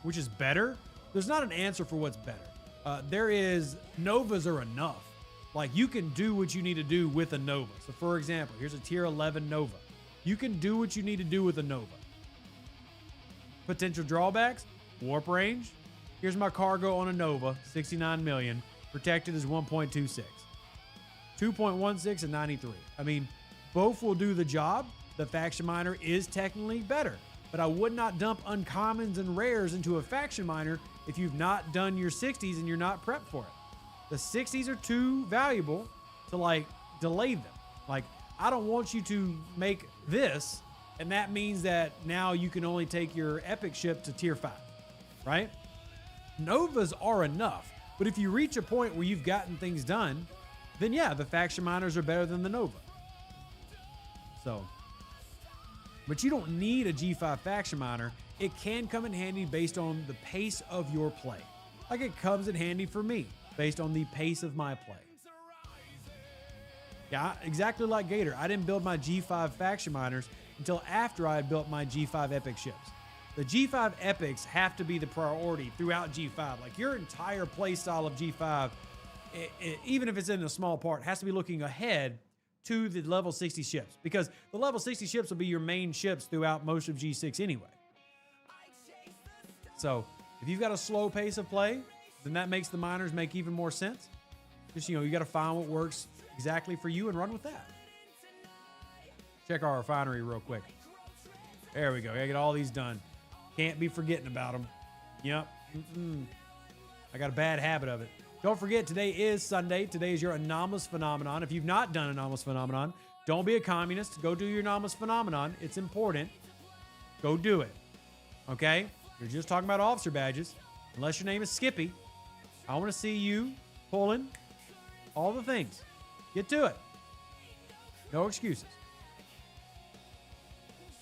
Which is better? There's not an answer for what's better. There is, Novas are enough. Like, you can do what you need to do with a Nova. So, for example, here's a tier 11 Nova. You can do what you need to do with a Nova. Potential drawbacks, warp range. Here's my cargo on a Nova, 69 million. Protected is 1.26. 2.16 and 93. I mean, both will do the job. The faction miner is technically better, but I would not dump uncommons and rares into a faction miner if you've not done your 60s and you're not prepped for it. The 60s are too valuable to like delay them. Like, I don't want you to make this, and that means that now you can only take your epic ship to tier 5, right? Novas are enough, but if you reach a point where you've gotten things done, then yeah, the faction miners are better than the Nova. So, but you don't need a G5 faction miner. It can come in handy based on the pace of your play. Like, it comes in handy for me based on the pace of my play. Yeah, exactly like Gator. I didn't build my G5 faction miners until after I had built my G5 epic ships. The G5 epics have to be the priority throughout G5. Like, your entire play style of G5, even if it's in a small part, has to be looking ahead to the level 60 ships, because the level 60 ships will be your main ships throughout most of G6 anyway. So if you've got a slow pace of play, then that makes the miners make even more sense. Just, you got to find what works exactly for you and run with that. Check our refinery real quick. There we go. Gotta get all these done. Can't be forgetting about them. Yep. I got a bad habit of it. Don't forget, today is Sunday. Today is your anomalous phenomenon. If you've not done anomalous phenomenon, don't be a communist. Go do your anomalous phenomenon. It's important. Go do it. Okay? You're just talking about officer badges. Unless your name is Skippy, I want to see you pulling all the things. Get to it. No excuses.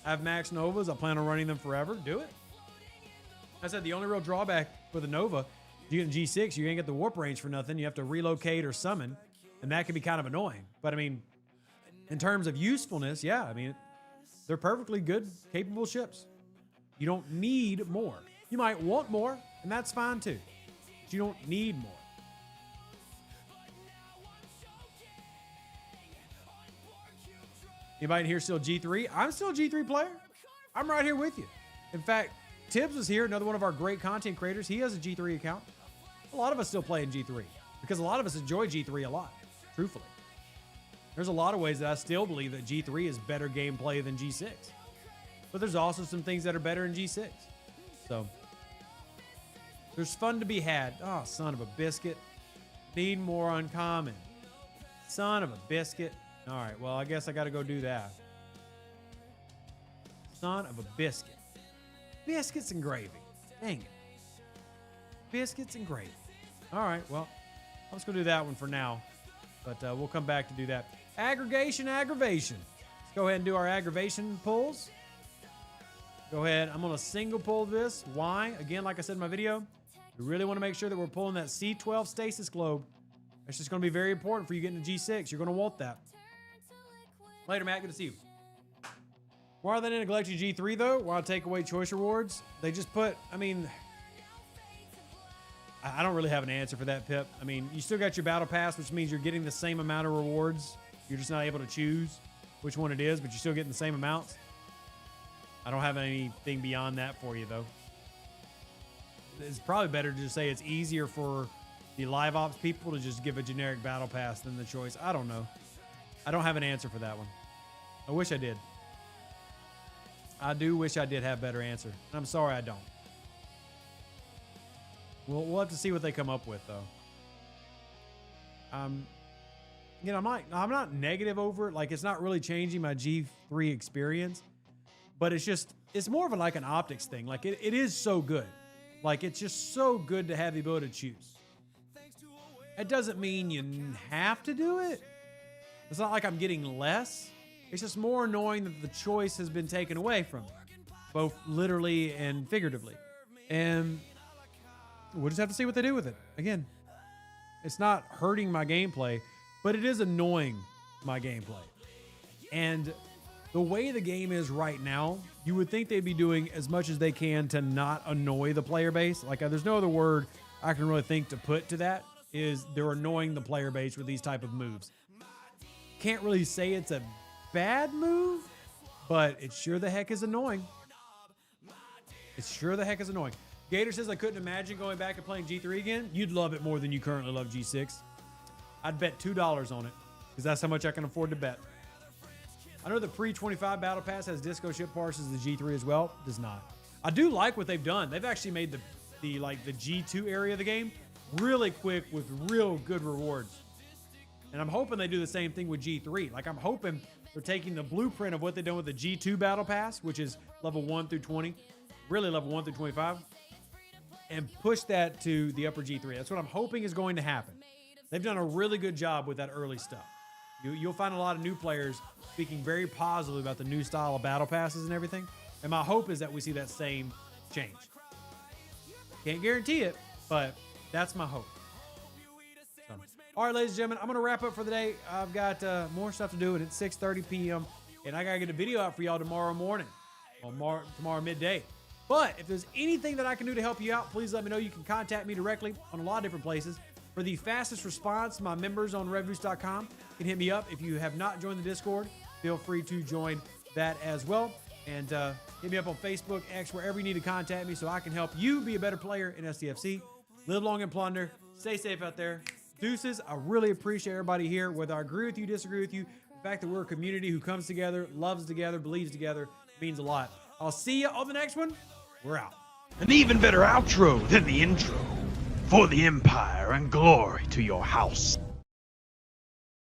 I have max Novas. I plan on running them forever. Do it. I said the only real drawback with a Nova, you get in G6, you ain't get the warp range for nothing. You have to relocate or summon, and that can be kind of annoying. But I mean, in terms of usefulness, yeah, I mean, they're perfectly good, capable ships. You don't need more. You might want more, and that's fine too. But you don't need more. Anybody in here still G3? I'm still a G3 player. I'm right here with you. In fact, Tibbs is here, another one of our great content creators. He has a G3 account. A lot of us still play in G3 because a lot of us enjoy G3 a lot, truthfully. There's a lot of ways that I still believe that G3 is better gameplay than G6. But there's also some things that are better in G6. So, there's fun to be had. Oh, son of a biscuit. Need more uncommon. Son of a biscuit. All right, well, I guess I got to go do that. Son of a biscuit. Biscuits and gravy. Dang it. Biscuits and gravy. All right, well, let's go do that one for now. But we'll come back to do that. Aggregation, aggravation. Let's go ahead and do our aggravation pulls. Go ahead. I'm going to single pull this. Why? Again, like I said in my video, we really want to make sure that we're pulling that C12 stasis globe. That's just going to be very important for you getting to G6. You're going to want that. Later, Matt. Good to see you. Why are they neglecting G3, though? Why take away choice rewards? They just put, I mean, I don't really have an answer for that, Pip. I mean, you still got your battle pass, which means you're getting the same amount of rewards. You're just not able to choose which one it is, but you're still getting the same amounts. I don't have anything beyond that for you, though. It's probably better to just say it's easier for the live ops people to just give a generic battle pass than the choice. I don't know. I don't have an answer for that one. I wish I did. I do wish I did have a better answer. I'm sorry I don't. We'll have to see what they come up with, though. You know, I'm not negative over it. Like, it's not really changing my G3 experience, but it's more of like an optics thing. Like, it is so good. Like, it's just so good to have the ability to choose. It doesn't mean you have to do it. It's not like I'm getting less. It's just more annoying that the choice has been taken away from me, both literally and figuratively. And we'll just have to see what they do with it. Again, it's not hurting my gameplay, but it is annoying my gameplay. And the way the game is right now, you would think they'd be doing as much as they can to not annoy the player base. Like, there's no other word I can really think to put to that, is they're annoying the player base with these type of moves. Can't really say it's a bad move, but it sure the heck is annoying. It sure the heck is annoying. Gator says, I couldn't imagine going back and playing G3 again. You'd love it more than you currently love G6. I'd bet $2 on it, because that's how much I can afford to bet. I know the pre-25 Battle Pass has disco ship parts as the G3 as well. It does not. I do like what they've done. They've actually made the G2 area of the game really quick with real good rewards. And I'm hoping they do the same thing with G3. Like, I'm hoping they're taking the blueprint of what they've done with the G2 Battle Pass, which is level 1 through 20, really level 1 through 25, and push that to the upper G3. That's what I'm hoping is going to happen. They've done a really good job with that early stuff. You'll find a lot of new players speaking very positively about the new style of battle passes and everything. And my hope is that we see that same change. Can't guarantee it, but that's my hope. So, all right, ladies and gentlemen, I'm going to wrap up for the day. I've got more stuff to do, and it's 6:30 p.m. And I got to get a video out for y'all tomorrow morning, or tomorrow midday. But if there's anything that I can do to help you out, please let me know. You can contact me directly on a lot of different places. For the fastest response, my members on RevBoost.com can hit me up. If you have not joined the Discord, feel free to join that as well. And hit me up on Facebook, X, wherever you need to contact me so I can help you be a better player in STFC. Live long and plunder. Stay safe out there. Deuces, I really appreciate everybody here, whether I agree with you, disagree with you. The fact that we're a community who comes together, loves together, believes together means a lot. I'll see you on the next one. We're out. An even better outro than the intro. For the Empire and glory to your house.